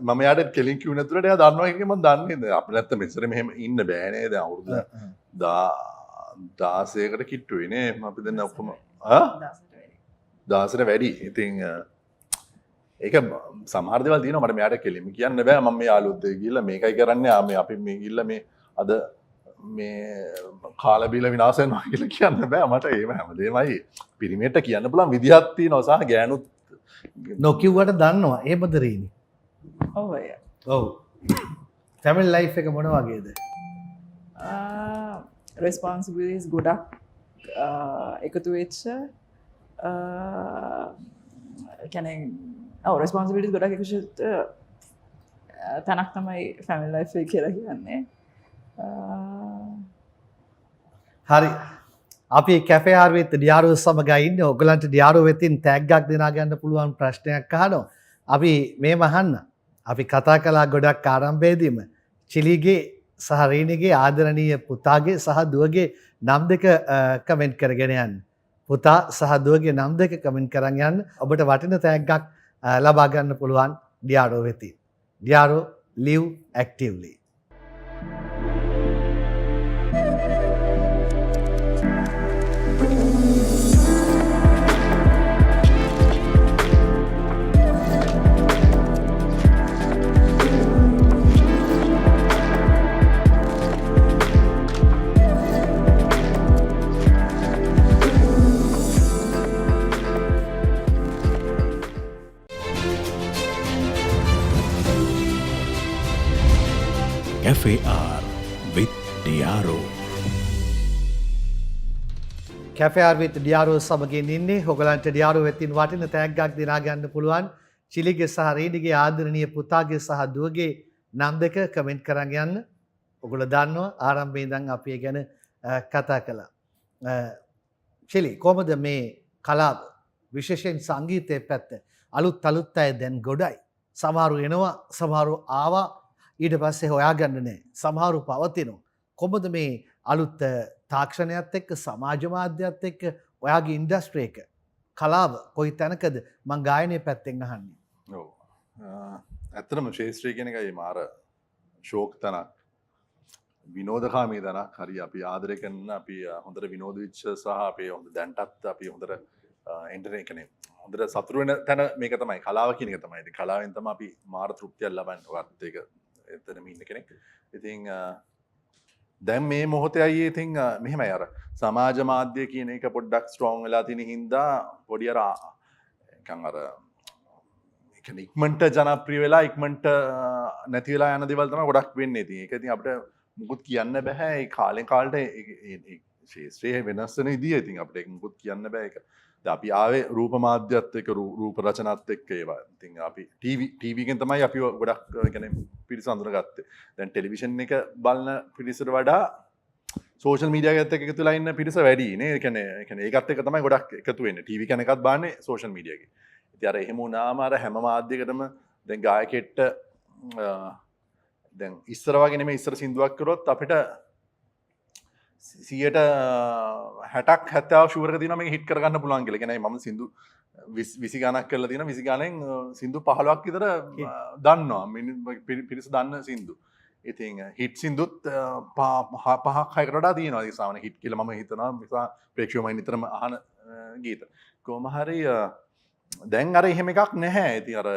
මම එයාට කෙලින් කිව්ව නැතුණට එයා දන්නවා කියලා මම දන්නේ. අපිට නැත්නම් මෙච්චර මෙහෙම ඉන්න බෑ නේද? අවුරුදු 16කට කිට්ටුයි නේ. අපි දැන් ඔක්කොම 16ට වැඩි. ඉතින් ඒක සමහර දේවල් තියෙනවා මට මෙයාට කෙලින්ම කියන්න බෑ. මම මේ යාළුවොත් එක්ක ගිහලා මේකයි කරන්නේ. අපි මේ ගිහලා මේ අද මේ කාලා බීලා විනාශ වෙනවා කියලා කියන්න බෑ. මට ඒව හැමදේමයි පිරිමියට කියන්න පුළුවන් විදිහක් තියෙනවා සහ ගෑනුත් නොකියුවට දන්නවා. එහෙමද රීනි? ඔව් අය. ඔව්. ෆැමිලි ලයිෆ් එක මොන වගේද? රෙස්පොන්සිබිලිටිස් ගොඩක් එකතු වෙච්ච කියන්නේ රෙස්පොන්සිබිලිටිස් ගොඩක් එකතු වෙච්ච තැනක් තමයි ෆැමිලි ලයිෆ් එක කියලා කියන්නේ. හරි. අපි කැෆේ ආර්විත් ඩියාරෝ සමග ඉන්නේ. ඔයගලන්ට ඩියාරෝ වෙතින් ටැග් එකක් දෙනා ගන්න පුළුවන් ප්‍රශ්නයක් අහනවා. අපි මේ මහන්න අපි කතා කලා ගොඩක් ආරම්භයේදීම චිලිගේ සහ රීනිගේ ආදරණීය පුතාගේ සහ දුවගේ නම් දෙක කමෙන්ට් කරගෙන යන්න. පුතා සහ දුවගේ නම් දෙක කමෙන්ට් කරන් යන්න. ඔබට වටින තෑග්ගක් ලබා ගන්න පුළුවන් ඩියාරෝ වෙතින්. Diaro live actively. Cafe R with Diaro. Cafe R with Diaro සමගින් ඉන්නේ. ඔයගලන්ට ඩියාරෝ වෙතින් වටින තෑග්ගක් දිනා ගන්න පුළුවන්. චිලිගේ සහ රීනිගේ ආදරණීය පුතාගේ සහ දුවගේ නම් දෙක කමෙන්ට් කරන් යන්න. ඔයගොල්ලෝ දන්නවා ආරම්භයේ ඉඳන් අපි ඒ ගැන කතා කළා. චිලි කොහොමද මේ කලාව විශේෂයෙන් සංගීතයේ පැත්ත අලුත් අය දැන් ගොඩයි. සමහරු එනවා සමහරු ආවා ඊට පස්සේ හොයාගන්න නැහැ. සමහරු පවතිනවා. කොහොමද මේ අලුත් තාක්ෂණයත් එක්ක සමාජ මාධ්‍යත් එක්ක ඔයාගේ ඉන්ඩස්ට්‍රි එක කලාව කොයි තැනකද මං ගායනයේ පැත්තෙන් අහන්නේ. ඔව්. ඇත්තටම ශේෂ්ත්‍රය කියන එකයි මාර ෂෝක් තනක්. විනෝදකාමී තනක්. හරි අපි ආදරය කරන අපි හොඳට විනෝද වෙච්ච සහ අපේ හොඳ දැන්ටත් අපි හොඳට එන්ටර්ටේන් කියන්නේ හොඳට සතුටු වෙන තැන මේක තමයි කලාව කියන එක තමයි. ඉතින් කලාවෙන් තමයි අපි මාර තෘප්තියක් ලබන්නේ. ඔයත් ඒක එතනම ඉන්න කෙනෙක්. ඉතින් දැන් මේ මොහොතේ අයියේ ඉතින් මෙහෙමයි අර සමාජ මාධ්‍ය කියන එක පොඩ්ඩක් ස්ට්‍රෝං වෙලා තියෙන හින්දා පොඩි අර නිකන් අර කියන්නේ ඉක්මනට ජනප්‍රිය වෙලා ඉක්මනට නැති වෙලා යන දේවල් තමයි ගොඩක් වෙන්නේ. ඉතින් ඒක ඉතින් අපිට මුකුත් කියන්න බෑ. ඒ කාලෙන් කාලට ඒ ශේෂ්ත්‍රයේ වෙනස් වෙන විදිය ඉතින් අපිට ඒක මුකුත් කියන්න බෑ ඒක. දැන් අපි ආවේ රූප මාධ්‍යත් එක්ක රූප රචනත් එක්ක ඒවා. ඉතින් අපි ටීවී එකෙන් තමයි අපි ගොඩක් කියන්නේ පිරිස අඳුනගත්තේ. දැන් ටෙලිවිෂන් එක බලන පිරිසට වඩා සෝෂල් මීඩියා එකත් එක්ක එකතු වෙලා ඉන්න පිරිස වැඩි නේ. ඒ කියන්නේ ඒකත් එක්ක තමයි ගොඩක් එකතු වෙන්නේ. ටීවී කෙන එකත් බලන්නේ සෝෂල් මීඩියා එකේ. ඉතින් අර එහෙම වුණාම අර හැම මාධ්‍යයකටම දැන් ගායකෙට්ට දැන් ඉස්සර වගේ නෙමෙයි ඉස්සර සින්දුවක් කරොත් අපිට 60ක් 70ක් ෂුවර් එක දිනවා මේක හිට් කරගන්න පුළුවන් කියලා. කියන්නේ මම සින්දු 20 ගණක් කරලා තියෙනවා 20 ගණෙන් සින්දු 15ක් විතර දන්නවා. පිරිස දන්න සින්දු. ඉතින් හිට් සින්දුත් 5ක් 6කට වඩා තියෙනවා. ඒ සාමාන්‍ය හිට් කියලා මම හිතනවා. නිසා ප්‍රේක්ෂකයෝ මම නිතරම අහන ගීත. කොහොම හරි දැන් අර එහෙම එකක් නැහැ. ඉතින් අර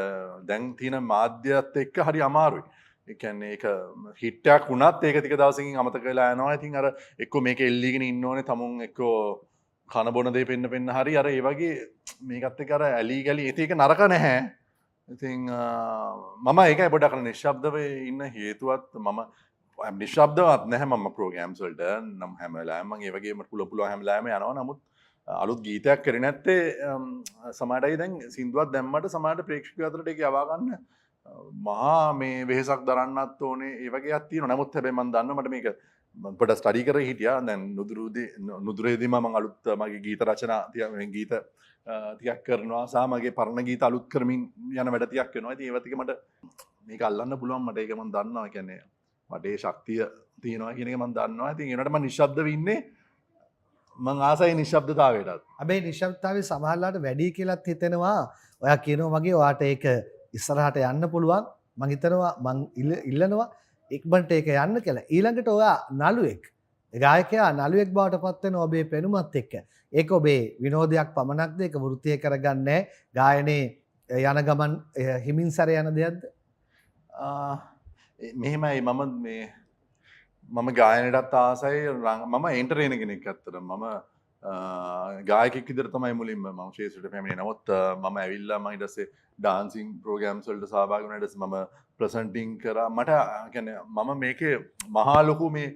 දැන් තියෙන මාධ්‍යත් එක්ක හරි අමාරුයි. ඒ කියන්නේ ඒක හිට් එකක් වුණත් ඒක ටික දවසකින් අමතක වෙලා යනවා. ඉතින් අර එක්ක මේක එල්ලීගෙන ඉන්න ඕනේ. තමුන් එක්ක කන බොන දේ පෙන්න හරි අර ඒ වගේ මේකත් එක්ක අර ඇලි ගලි ඒක නරක නැහැ. ඉතින් මම ඒකයි පොඩ්ඩක් නිශ්ශබ්දව ඉන්න හේතුවත් මම නිශ්ශබ්දවත් නැහැ මම ප්‍රෝග්‍රෑම්ස් වලට නම් හැම වෙලාවෙම මම ඒ වගේම පුළුවන් හැම වෙලාවෙම යනවා. නමුත් අලුත් ගීතයක් කරේ නැත්තේ සමහරයි දැන් සින්දුවක් දැම්මට සමහරට ප්‍රේක්ෂකයෝ අතරට ඒක යවා ගන්න මහා මේ වෙහසක් දරන්නත් ඕනේ ඒ වගේක් තියෙනවා. නමුත් හැබැයි මම දන්නවා මට මේක මම පොඩ්ඩක් ස්ටඩි කරලා හිටියා. දැන් නුදුරේදී මම අලුත් මගේ ගීත රචනා ගීත ටිකක් කරනවා සහ මගේ පරණ ගීත අලුත් කරමින් යන වැඩ ටිකක් වෙනවා. ඉතින් ඒවත් එක මට මේක අල්ලන්න පුළුවන් මට ඒක මම දන්නවා. කියන්නේ මට ඒ ශක්තිය තියෙනවා කියන එක මම දන්නවා. ඉතින් ඒනට මම නිශ්ශබ්දව ඉන්නේ. මං ආසයි නිශ්ශබ්දතාවයටත්. හැබැයි නිශ්ශබ්දතාවයේ සමහරලාට වැඩි කියලාත් හිතෙනවා. ඔයා කියනවා වගේ ඔයාට ඒක ඉස්සරහට යන්න පුළුවන්. මං හිතනවා මං ඉල්ලනවා ඉක්මනට ඒක යන්න කියලා. ඊළඟට ඔයා නළුවෙක්. ගායකයා නළුවෙක් බවට පත් වෙනවා ඔබේ පෙනුමත් එක්ක. ඒක ඔබේ විනෝදයක් පමණක්ද? ඒක වෘත්තිය කරගන්නේ ගායනයේ යන ගමන් හිමින් සැර යන දෙයක්ද? මෙහෙමයි මම ගායනයටත් ආසයි. මම එන්ටර්ටේනර් කෙනෙක් ඇත්තට. මම ගායකෙක් විදිහට තමයි මුලින්ම මම ශේෂ්ත්‍රයට පැමිණෙන්නේ. නමුත් මම ඇවිල්ලා මම ඊට පස්සේ ඩාන්සින් ප්‍රෝග්‍රෑම්ස් වලට සහභාගී වුණා. ඊට පස්සේ මම ප්‍රසන්ටිං කරා. මට කියන්නේ මම මේකේ මහා ලොකු මේ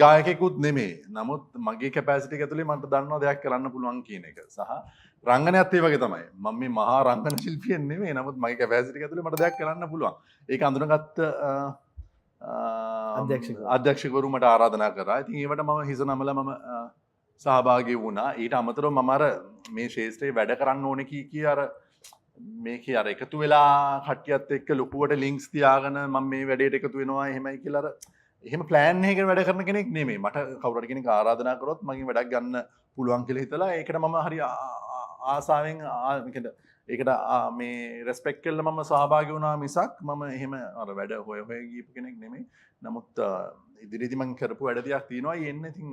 ගායකෙකුත් නෙමෙයි. නමුත් මගේ කැපැසිටි එක ඇතුලේ මට දන්නවා දෙයක් කරන්න පුළුවන් කියන එක. සහ රංගනයත් ඒ වගේ තමයි. මම මේ මහා රංගන ශිල්පියෙක් නෙමෙයි. නමුත් මගේ කැපැසිටි එක ඇතුලේ මට දෙයක් කරන්න පුළුවන්. ඒක අඳුනගත්ත අධ්‍යක්ෂකවරු මට ආරාධනා කරා. ඉතින් ඒවට මම හිස නමලා මම සහභාගී වුණා. ඊට අමතරව මම අර මේ ශේෂ්ත්‍රයේ වැඩ කරන්න ඕනේ කී අර මේකේ අර එකතු වෙලා කට්ටියත් එක්ක ලොකුවට ලින්ක්ස් තියාගෙන මම මේ වැඩේට එකතු වෙනවා එහෙමයි කියලා අර එහෙම ප්ලෑන් එකකින් වැඩ කරන කෙනෙක් නෙමෙයි. මට කවුරු හරි කෙනෙක් ආරාධනා කරොත් මගෙන් වැඩක් ගන්න පුළුවන් කියලා හිතලා ඒකට මම හරි ආසාවෙන් ඒකට මේ රෙස්පෙක්ට් කරලා මම සහභාගී වුණා මිසක් මම එහෙම අර වැඩ හොය හොය ගියපු කෙනෙක් නෙමෙයි. නමුත් ඉදිරියේදී මම කරපු වැඩ ටිකක් තියෙනවා. ඒ එන්නේ ඉතින්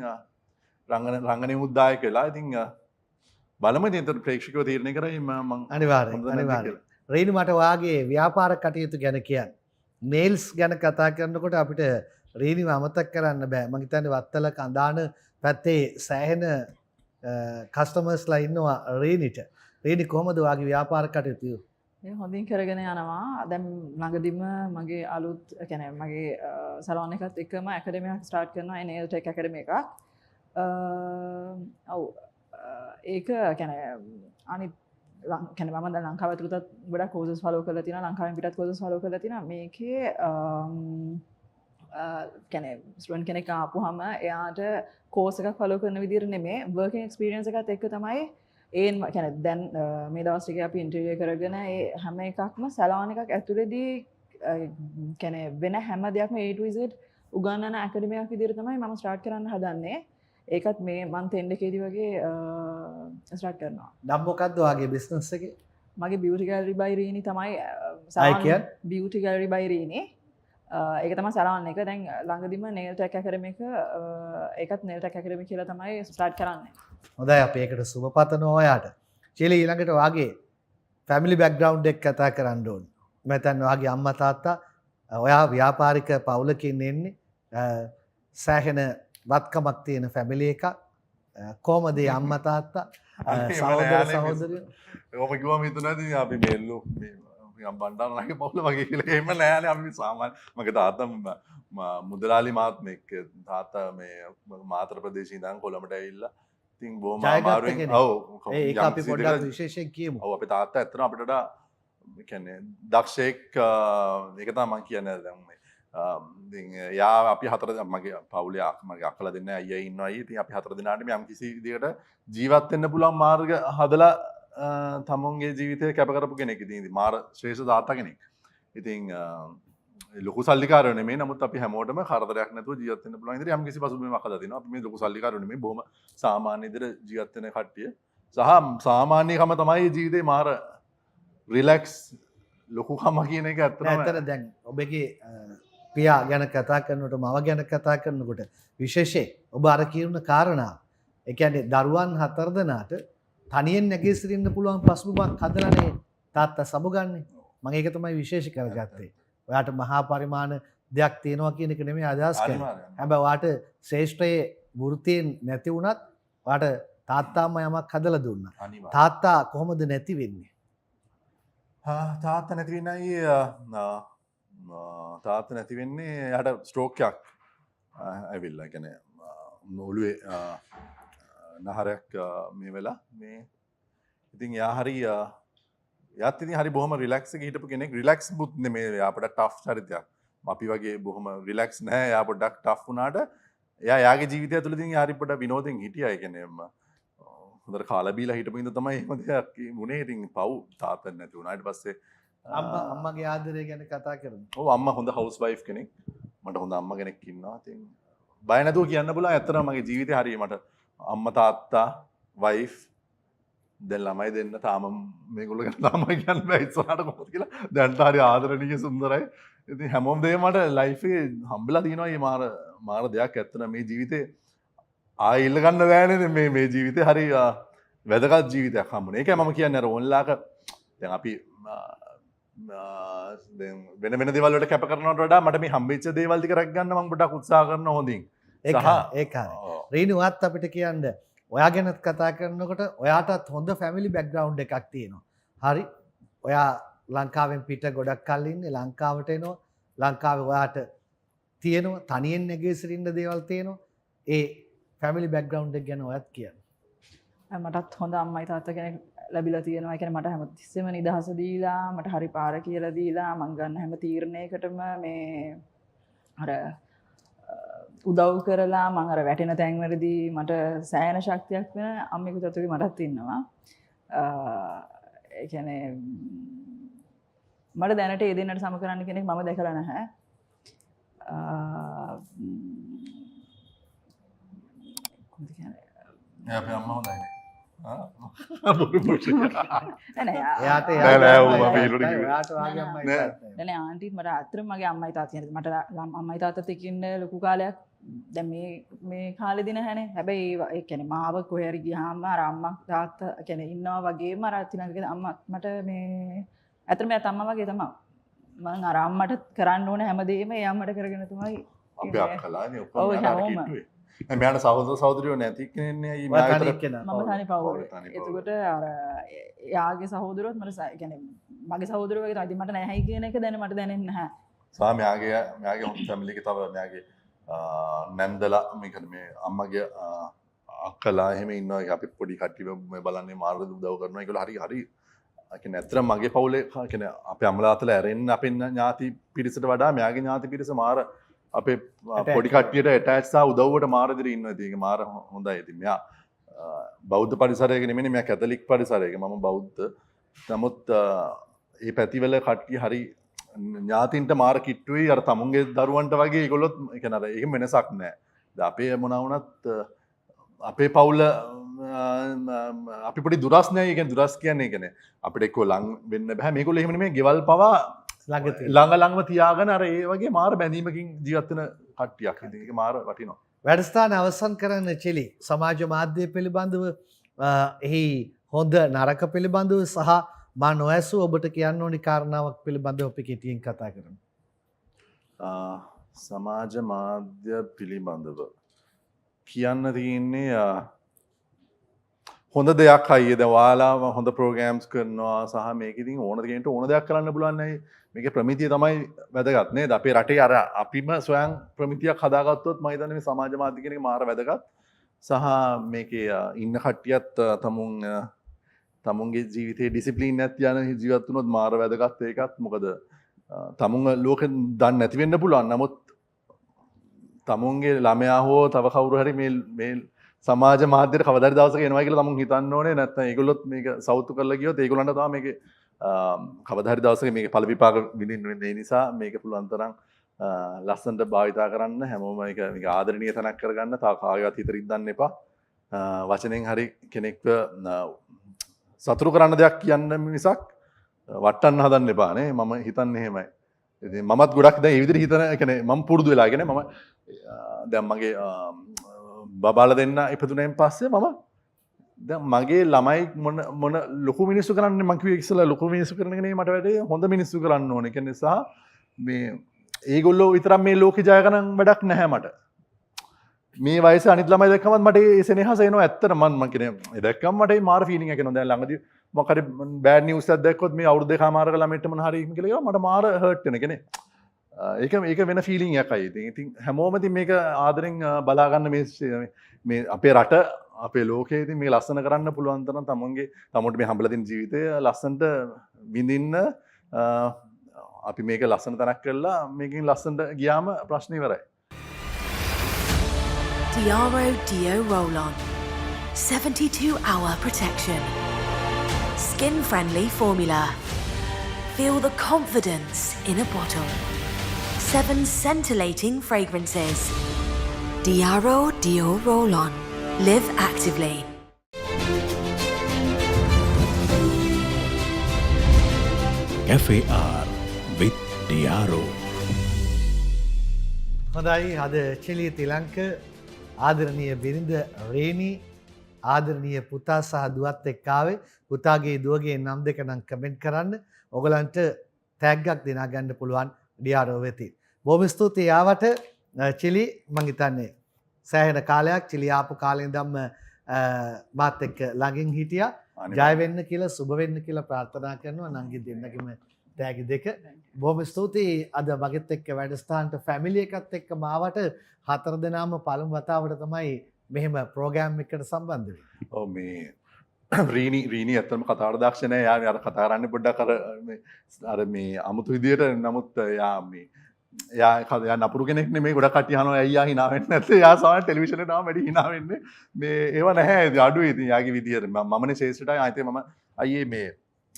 රංගනේ මුද්දායක වෙලා ඉතින් බලමු ඉතින් ප්‍රේක්ෂකව තීරණය කරයි මම අනිවාර්යෙන්. රේණු මට වාගේ ව්‍යාපාර කටයුතු ගැන කියන්න. නේල්ස් ගැන කතා කරනකොට අපිට රේණුව අමතක කරන්න බෑ. මම හිතන්නේ වත්තල කඳාන පැත්තේ සෑහෙන කස්ටමර්ස්ලා ඉන්නවා රේණිට. රේණි කොහොමද වාගේ ව්‍යාපාර කටයුතු? හොඳින් කරගෙන යනවා. දැන් ළඟදිම මගේ අලුත් කියන්නේ මගේ සලෝන් එකත් එක්කම ඇකඩමියක් ස්ටාර්ට් කරනවා. ඒ nail tech academy එකක්. ඔව් ඒක කියන්නේ අනිත් කියන්නේ මම දැන් ලංකාව ඇතුළතත් ගොඩක් courses follow කරලා තියෙනවා. ලංකාවෙන් පිටත් courses follow කරලා තියෙනවා. මේකේ කියන්නේ ස්ටුඩන්ට් කෙනෙක් ආපුවාම එයාට course එකක් follow කරන විදිහට නෙමෙයි working experience එකත් එක්ක තමයි ඒන් කියන්නේ දැන් මේ දවස් ටිකේ අපි ඉන්ටර්වියු කරගෙන ඒ හැම එකක්ම සලෝන් එකක් ඇතුළේදී කියන්නේ වෙන හැම දෙයක්ම A to Z උගන්වන ඇකඩමියක් විදිහට තමයි මම ස්ටාර්ට් කරන්න හදන්නේ. ඒකත් මේ මන්ත් එන්ඩ් එකේදී වගේ ස්ටාර්ට් කරනවා. නම් මොකද්ද වාගේ බිස්නස් එකේ? මගේ beauty gallery by Reeni තමයි beauty gallery by Reeni. ඒක තමයි සලෝන් එක. දැන් ළඟදිම nail tech academy එක ඒකත් nail tech academy කියලා තමයි ස්ටාර්ට් කරන්නේ. හොඳයි අපි ඒකට සුබ පතනවා ඔයාට. චිලි ඊළඟට වාගේ ෆැමිලි බෑග්ග්‍රවුන්ඩ් එක කතා කරන්න ඕනේ. මම හිතන්නේ වාගේ අම්මා තාත්තා ඔයා ව්‍යාපාරික පවුලකින් එන්නේ සෑහෙන වත්කමක් තියෙන ෆැමිලි එකක්. කොහමද අම්මා තාත්තා සහෝදර සහෝදරියෝ? ඔබ කිව්වම හිතුණා ඉතින් අපි මෙල්ලෝ මේ බණ්ඩාරනාගේ පවුල වගේ කියලා. එහෙම නෑනේ අපි සාමාන්‍ය මගේ තාත්තා මුදලාලි මහත්මයෙක්. තාත්තා මේ මාතර ප්‍රදේශයේ ඉඳන් කොළඹට ඇවිල්ලා ඉතින් බොහොම අමාරුවෙන් ඔව් ඒක අපි පොඩ්ඩක් විශේෂයෙන් කියමු. ඔව් අපේ තාත්තා ඇත්තටම අපිට වඩා කියන්නේ දක්ෂයෙක් ඒක තමයි මම කියන්නේ දැන් මේ ඉතින් යා අපි හතර මගේ පවුලේ මගේ අක්කලා දෙන්න අයියා ඉන්නවා අයියා. ඉතින් අපි හතර දෙනාටම යම් කිසි විදිහකට ජීවත් වෙන්න පුළුවන් මාර්ග හදලා තමුන්ගේ ජීවිතය කැප කරපු කෙනෙක්. ඉතින් මාර ශ්‍රේෂ්ඨ දාතා කෙනෙක්. ඉතින් ලොකු සල්ලිකාරයෝ නෙමෙයි. නමුත් අපි හැමෝටම කරදරයක් නැතුව ජීවත් වෙන්න පුළුවන් විදිහට යම් කිසි පසුබිමක් හදලා තිනවා. අපි මේ ලොකු සල්ලිකාරයෝ නෙමෙයි. බොහොම සාමාන්‍ය විදිහට ජීවත් වෙන කට්ටිය. සහ සාමාන්‍යකම තමයි ජීවිතේ මාර රිලැක්ස් ලොකුකම කියන එක ඇත්තටම. ඇත්තට දැන් ඔබගේ පියා ගැන කතා කරනකොට මව ගැන කතා කරනකොට විශේෂයෙන් ඔබ අර කියන කාරණා ඒ කියන්නේ දරුවන් හතර දෙනාට තනියෙන් නැගී සිටින්න පුළුවන් පසුබිමක් හදලානේ තාත්තා සමුගන්නේ. මම ඒක තමයි විශේෂ කරගත්තේ. ඔයාට මහා පරිමාණ දෙයක් තියෙනවා කියන එක නෙමෙයි අදහස් කරන්නේ. හැබැයි ඔයාට ශ්‍රේෂ්ඨයේ වෘත්තියෙන් නැති වුණත් ඔයාට තාත්තාම යමක් හදලා දුන්නා. තාත්තා කොහොමද නැති වෙන්නේ? තාත්තා නැති වෙන්නේ තාත්තා නැති වෙන්නේ එයාට ස්ට්‍රෝක් එකක් ඇවිල්ලා. කියන්නේ ඔළුවේ නහරයක් මේ වෙලා මේ ඉතින් එයා හරි එයාත් ඉතින් හරි බොහොම රිලැක්ස් එකේ හිටපු කෙනෙක්. රිලැක්ස් බුත් නෙමෙයි. එයා පොඩක් ටෆ් චරිතයක්. අපි වගේ බොහොම රිලැක්ස් නැහැ. එයා පොඩක් ටෆ් වුණාට එයා යාගේ ජීවිතය තුළ ඉතින් හරි පොඩ විනෝදෙන් හිටියා. ඒ කියන්නේ හොඳට කාලා බීලා හිටපු ඉඳ තමයි එහෙම දෙයක් වුණේ. ඉතින් පව් තාත්තා නැති වුණා. ඊට පස්සේ අම්මගේ ආදරය ගැන කතා කරමු. ඔව් අම්මා හොඳ හවුස් වයිෆ් කෙනෙක්. මට හොඳ අම්මා කෙනෙක් ඉන්නවා. ඉතින් බය නැතුව කියන්න පුළුවන්. ඇත්තටම මගේ ජීවිතේ හරිය මට අම්මා තාත්තා වයිෆ් දැන් ළමයි දෙන්න තාම මේගොල්ලෝ ගැන තාමයි කියන්න බෑ ඉස්සරහට කොහොමද කියලා. දැන්ට හරි ආදරණීය සුන්දරයි. ඉතින් හැමෝම දෙය මට ලයිෆ් එකේ හම්බෙලා තියෙනවා. මේ මාර දෙයක් ඇත්තට මේ ජීවිතේ ආයෙ ඉල්ල ගන්න බෑනේ. මේ ජීවිතේ හරි වැදගත් ජීවිතයක් හම්බුනේ. ඒකයි මම කියන්නේ අර ඕන්ලාක දැන් අපි වෙන වෙන දේවල් වලට කැප කරනවට වඩා මට මේ හම්බෙච්ච දේවල් ටික රැක ගන්න මම ගොඩක් උත්සාහ කරනවා හොඳින්. ඒකයි. රේණුවත් අපිට කියන්න ඔයා ගැනත් කතා කරනකොට ඔයාටත් හොඳ ෆැමිලි බෑග්ග්‍රවුන්ඩ් එකක් තියෙනවා. හරි. ඔයා ලංකාවෙන් පිට ගොඩක් කල් ඉන්නේ. ලංකාවට එනවා. ලංකාවේ ඔයාට තියෙනවා තනියෙන් නැගී සිටින්න දේවල් තියෙනවා. ඒ ෆැමිලි බෑග්ග්‍රවුන්ඩ් එක ගැන ඔයත් කියන්න. මටත් හොඳ අම්මයි තාත්තා කෙනෙක් ලැබිලා තියෙනවා. ඒ කියන්නේ මට හැමතිස්සෙම නිදහස දීලා මට හරි පාර කියලා දීලා මං ගන්න හැම තීරණයකටම මේ අර උදව් කරලා මං අර වැටෙන තැන්වලදී මට සෑහෙන ශක්තියක් වෙන අම්මෙකු තාත්තෙකු මටත් ඉන්නවා. ඒ කියන්නේ මට දැනට ඒ දෙන්නට සම කරන්න කෙනෙක් මම දැකලා නැහැ. කොහොමද කියන්නේ? අපේ අම්මා හොඳයි. එයාට නෑ, නෑ, ඌ මම ඊළඟට කිව්වේ. එයාට වාගේ අම්මයි නෑ. තාත්තයි. දැන් ආන්ටිත් මට අතරම මගේ අම්මයි තාත්තයි මට අම්මයි තාත්තත් එක්ක ඉන්න ලොකු කාලයක් දැන් මේ කාලෙදි නැහැනේ. හැබැයි ඒ කියන්නේ මාව කොහේ හරි ගියාම අර අම්මා තාත්තා කියන්නේ ඉන්නවා වගේම අර තිලංගගේ අම්මා මට මේ ඇත්තටම එයාත් අම්මා වගේ තමයි. මම අර අම්මට කරන්න ඕන හැමදේම ඒ අම්මට කරගෙන තමයි අපේ අක්කලානේ ඔව්, ඔක්කොම යාට හැමෝම. කිට්ටුවේ. මෙයාට සහෝදර සහෝදරියෝ නැති කෙනෙන්නේ අයියේ ඔය මෙයා තනි විතර කෙනා. මම තනි පවුල. ඔව්, තනි පවුල. එතකොට අර යාගේ සහෝදරයොත් මට කියන්නේ මගේ සහෝදරයෝ වගේ තමයි. ඉතින් මට නැහැයි කියන එක දැන මට දැනෙන්නේ නැහැ. සහ මෙයාගේ හොඳ ෆැමිලි එක තව මෙයාගේ නැන්දලා මේ කියන්නේ මේ අම්මගේ අක්කලා එහෙම ඉන්නවා. අපි පොඩි කට්ටිය මේ බලන්නේ මාර්ග උදව් කරනවා. ඒගොල්ලෝ හරි හරි කියන්නේ ඇත්තටම මගේ පවුලේ කියන්නේ අපේ අම්මලා අතලා ඇරෙන්න අපේ ඥාති පිරිසට වඩා මෙයාගේ ඥාති පිරිස මාර අපේ පොඩි කට්ටියට ඇටච් සහ උදව්වට මාර දිරි ඉන්නවා. ඉතින් ඒක මාර හොඳයි. ඉතින් මෙයා බෞද්ධ පරිසරයක නෙමෙයි මෙයා කැතලික් පරිසරයක. මම බෞද්ධ. නමුත් මේ පැතිවල කට්ටිය හරි ඥාතින්ට මාර කිට්ටුයි අර තමුන්ගේ දරුවන්ට වගේ ඒගොල්ලොත් ඒ කියන්නේ අර ඒක වෙනසක් නැහැ. දැන් අපේ මොනවා වුණත් අපේ පවුල අපි පොඩි දුරස් නෑ. ඒ කියන්නේ දුරස් කියන්නේ ඒ කියන්නේ අපිට එක්ක ලං වෙන්න බෑ. මේගොල්ලෝ එහෙම නෙමෙයි ගෙවල් පවා ළඟ තියාගෙන අර ඒ වගේ මාර බැඳීමකින් ජීවත් වෙන කට්ටියක්. ඉතින් ඒක මාර වටිනවා. වැඩස්ථාන අවසන් කරන්න චිලි සමාජ මාධ්‍ය පිළිබඳව එහි හොඳ නරක පිළිබඳව සහ මා නොඇසු ඔබට කියන්න ඕනි කාරණාවක් පිළිබඳව අපි කෙටියෙන් කතා කරමු. සමාජ මාධ්‍ය පිළිබඳව කියන්න තියෙන්නේ හොඳ දෙයක් අයියේ. දැන් ඔයාලා හොඳ ප්‍රෝග්‍රෑම්ස් කරනවා සහ මේක ඉතින් ඕන දෙයකට ඕන දෙයක් කරන්න පුළුවන් නෑ. මේකේ ප්‍රමිතිය තමයි වැදගත් නේද? අපේ රටේ අර අපිම ස්වයං ප්‍රමිතියක් හදාගත්තොත් මම හිතන්නේ මේ සමාජ මාධ්‍ය කියන එක මාර වැදගත්. සහ මේකේ ඉන්න කට්ටියත් තමුන්ගේ ජීවිතේ ඩිසිප්ලින් නැති යන ජීවත් වුණොත් මාර වැදගත් ඒකත්. මොකද තමුන් ලෝකෙ දන්නේ නැති වෙන්න පුළුවන්. නමුත් තමුන්ගේ ළමයා හෝ තව කවුරු හරි මේ සමාජ මාධ්‍යයට කවදා හරි දවසක එනවා කියලා තමුන් හිතන්න ඕනේ. නැත්නම් ඒගොල්ලොත් මේක සවුතු කරලා ගියොත් ඒගොල්ලන්ට තමයි මේකේ කවදා හරි දවසක මේකේ ඵල විපාක විඳින්න වෙන්නේ. ඒ නිසා මේක පුළුවන් තරම් ලස්සනට භාවිතා කරන්න. හැමෝම මේක ආදරණීය තැනක් කරගන්න. තා කාගේවත් හිත රිද්දන්න එපා. වචනෙන් හරි කෙනෙක්ව සතුරු කරන්න දෙයක් කියන්න මිසක් වටන්න හදන්න එපා නේ. මම හිතන්නේ එහෙමයි. ඉතින් මමත් ගොඩක් දැන් මේ විදිහට හිතන කියන්නේ මම පුරුදු වෙලා කියන්නේ මම දැන් මගේ බබාලා දෙන්න ඉපදුනෙන් පස්සේ මම දැන් මගේ ළමයි මොන ලොකු මිනිස්සු කරන්නේ මං කිව්වේ ඉස්සෙල්ලා ලොකු මිනිස්සු කරන එක නෙවෙයි මට වැඩේ හොඳ මිනිස්සු කරන්න ඕනේ. ඒ නිසා මේ ඒගොල්ලෝ විතරක් මේ ලෝකේ ජය ගන්න වැඩක් නැහැ මට. මේ වයසේ අනිත් ළමයි දැක්කම මට ඒ සෙනෙහස එනවා. ඇත්තට මම කියන්නේ ඒ දැක්කම මට මාර ෆීලිං එකක් එනවා. දැන් ළඟදී මොකක් හරි බෑඩ් නිවුස් එකක් දැක්කොත් මේ අවුරුදු දෙකමාරක ළමයිට මොන හරි කියලා මට මාර හර්ට් වෙන කෙනේ. ඒක වෙන ෆීලිං එකයි. ඉතින් හැමෝම ඉතින් මේක ආදරෙන් බලා ගන්න මේ අපේ රට අපේ ලෝකයේ ඉතින් මේ ලස්සන කරන්න පුළුවන් තරම් තමුන්ට මේ හම්බලා තියෙන ජීවිතය ලස්සනට විඳින්න අපි මේක ලස්සන තැනක් කරලා මේකෙන් ලස්සනට ගියාම ප්‍රශ්න ඉවරයි. Diaro Dio Roll-On 72-hour protection. Skin-friendly formula. Feel the confidence in a bottle. 7 scintillating fragrances. Diaro Dio Roll-On. Live actively. FAR with Diaro. හොඳයි අද චිලි තිලංක ආදරණීය බිරිඳ රේනි ආදරණීය පුතා සහ දුවත් එක්ක ආවේ. පුතාගේ දුවගේ නම් දෙක නම් කමෙන්ට් කරන්න. ඔයගලන්ට ටැග්ගක් දෙනා ගන්න පුළුවන් ඩියාරෝ වෙතින්. බොහොම ස්තුතියි ආවට චිලි. මං හිතන්නේ සෑහෙන කාලයක් චිලි ආපු කාලේ ඉඳන්ම මාත් එක්ක ළඟින් හිටියා. ජය වෙන්න කියලා සුබ වෙන්න කියලා ප්‍රාර්ථනා කරනවා. නංගි දෙන්නගෙම ටැග් දෙක. බොහොම ස්තුතියි අද මගෙත් එක්ක වැඩස්ථානට ෆැමිලි එකත් එක්ක මාවට 4 දෙනාම පළමු වතාවට තමයි මෙහෙම ප්‍රෝග්‍රෑම් එකකට සම්බන්ධ වෙන්නේ. ඔව් මේ රීනි ඇත්තටම කතාවට දක්ෂ නෑ. යා අර කතා කරන්නේ පොඩ්ඩක් අර මේ අමුතු විදියට. නමුත් යා නපුරු කෙනෙක් නෙමෙයි. ගොඩක් කට්ටිය අහනවා ඇයි යා hina වෙන්නේ නැත්තේ. යා සමහර ටෙලිවිෂන් එකට ආවම වැඩි hina වෙන්නේ. මේ ඒව නැහැ. අඩුයි ඉතින් යාගේ විදියට. මමනේ ශේෂ්ඨටයි. ආයිත් මම අයියේ මේ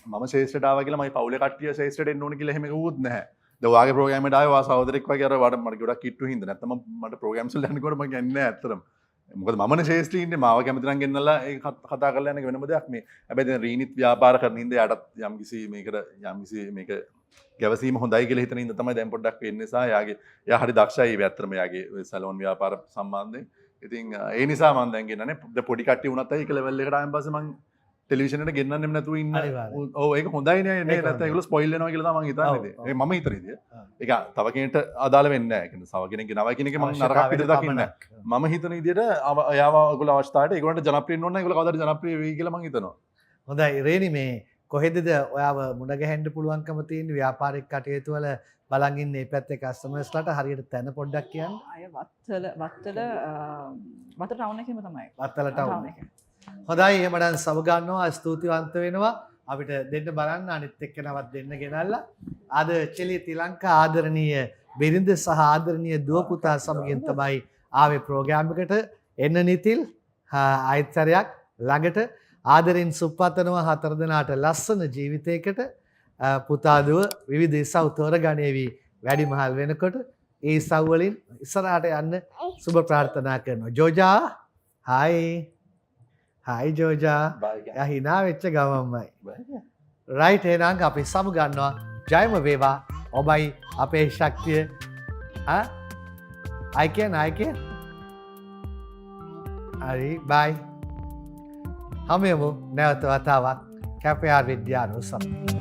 මම ශේෂ්ඨාව කියලා මයි පවුලේ කට්ටිය ශේෂ්ඨට එන්න ඕන කියලා එහෙම කිව්වොත් නැහැ. දැන් ඔයාගේ ප්‍රෝග්‍රෑම් එකට ආවේ වා සහෝදරෙක් වගේ අර වඩ මට ගොඩක් කිට්ටු හින්දා නැත්නම් මට ප්‍රෝග්‍රෑම්ස් වල යනකොට මම කියන්නේ නැහැ ඇත්තටම. මොකද මමනේ ශේෂ්ඨී ඉන්නේ මාව කැමති නම් ගෙන්නලා ඒක කතා කරලා යන එක වෙනම දෙයක් මේ. හැබැයි දැන් රීනිත් ව්‍යාපාර කරන හින්දා යටත් යම්කිසි මේක ගැවසීම හොඳයි කියලා හිතන හින්දා තමයි දැන් පොඩ්ඩක් වෙන්නේ නිසා එයා හරි දක්ෂයි ඒ ඇත්තටම එයාගේ සැලෝන් ව්‍යාපාර සම්බන්ධයෙන්. ඉතින් ඒ නිසා මම දැන් ගෙන්නන්නේ පොඩි කට්ටිය වුණත් ඒක ලෙවල් එකට ආවන් පස්සේ මම ටෙලිවිෂන් එකට ගෙන්නන්නෙම නැතුව ඉන්න. ඔව් ඒක හොඳයි නේ නැත්නම් ඒගොල්ලෝ ස්පොයිල් වෙනවා කියලා තමයි මම හිතන්නේ. මම හිතන විදිය. ඒක තව කෙනෙක්ට අදාළ වෙන්නේ නැහැ. ඒ කියන්නේ තව කෙනෙක් ගෙනවයි කියන එක මම නරකක් විදිහට දකින්නේ නැහැ. මම හිතන විදියට එයාව ඔයගොල්ලෝ අවස්ථාවට ඒගොල්ලන්ට ජනප්‍රිය වෙන්න ඕන නැහැ. ඒගොල්ලෝ කවදාද ජනප්‍රිය වෙයි කියලා මම හිතනවා. හොඳයි රේනි මේ කොහෙදද ඔයාව මුණ ගැහෙන්න පුළුවන්කම තියෙන ව්‍යාපාරික කටයුතු වල බලන් ඉන්න මේ පැත්තේ කස්ටමර්ස්ලාට හරියට තැන පොඩ්ඩක් කියන්න. අය වත්තල ටවුන් එකේම තමයි. වත්තල ටවුන් එකේ. හොඳයි එහෙමනම් සම ගන්නවා ස්තුතිවන්ත වෙනවා අපිට දෙන්න බලන්න අනිත් එක්කෙනාවත් දෙන්න ගෙනල්ලා අද චෙලි තිලංකා ආදරණීය බිරිඳ සහ ආදරණීය දුව පුතා සමගින් තමයි ආවේ ප්‍රෝග්‍රෑම් එකට එන්න නිතිල් ආයතරයක් ළඟට ආදරෙන් සුප්පතනවා හතර දෙනාට ලස්සන ජීවිතයකට පුතා දුව විවිධ ඉසව් තෝරගනේවි වැඩිමහල් වෙනකොට ඒ ඉසව් වලින් ඉස්සරහට යන්න සුබ ප්‍රාර්ථනා කරනවා ජෝජා හයි ජෝජා යා හිනා වෙච්ච ගමම්මයි රයිට් එහෙනම් අපි සමු ගන්නවා ජයම වේවා ඔබයි අපේ ශක්තිය I can හරි බයි හමයමු නැවත වතාවක් කැපයාර් විද්‍යානු සමග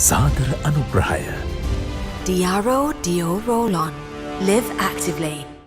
සාදර අනුග්‍රහය Diaro Dio Roll-On. Live actively.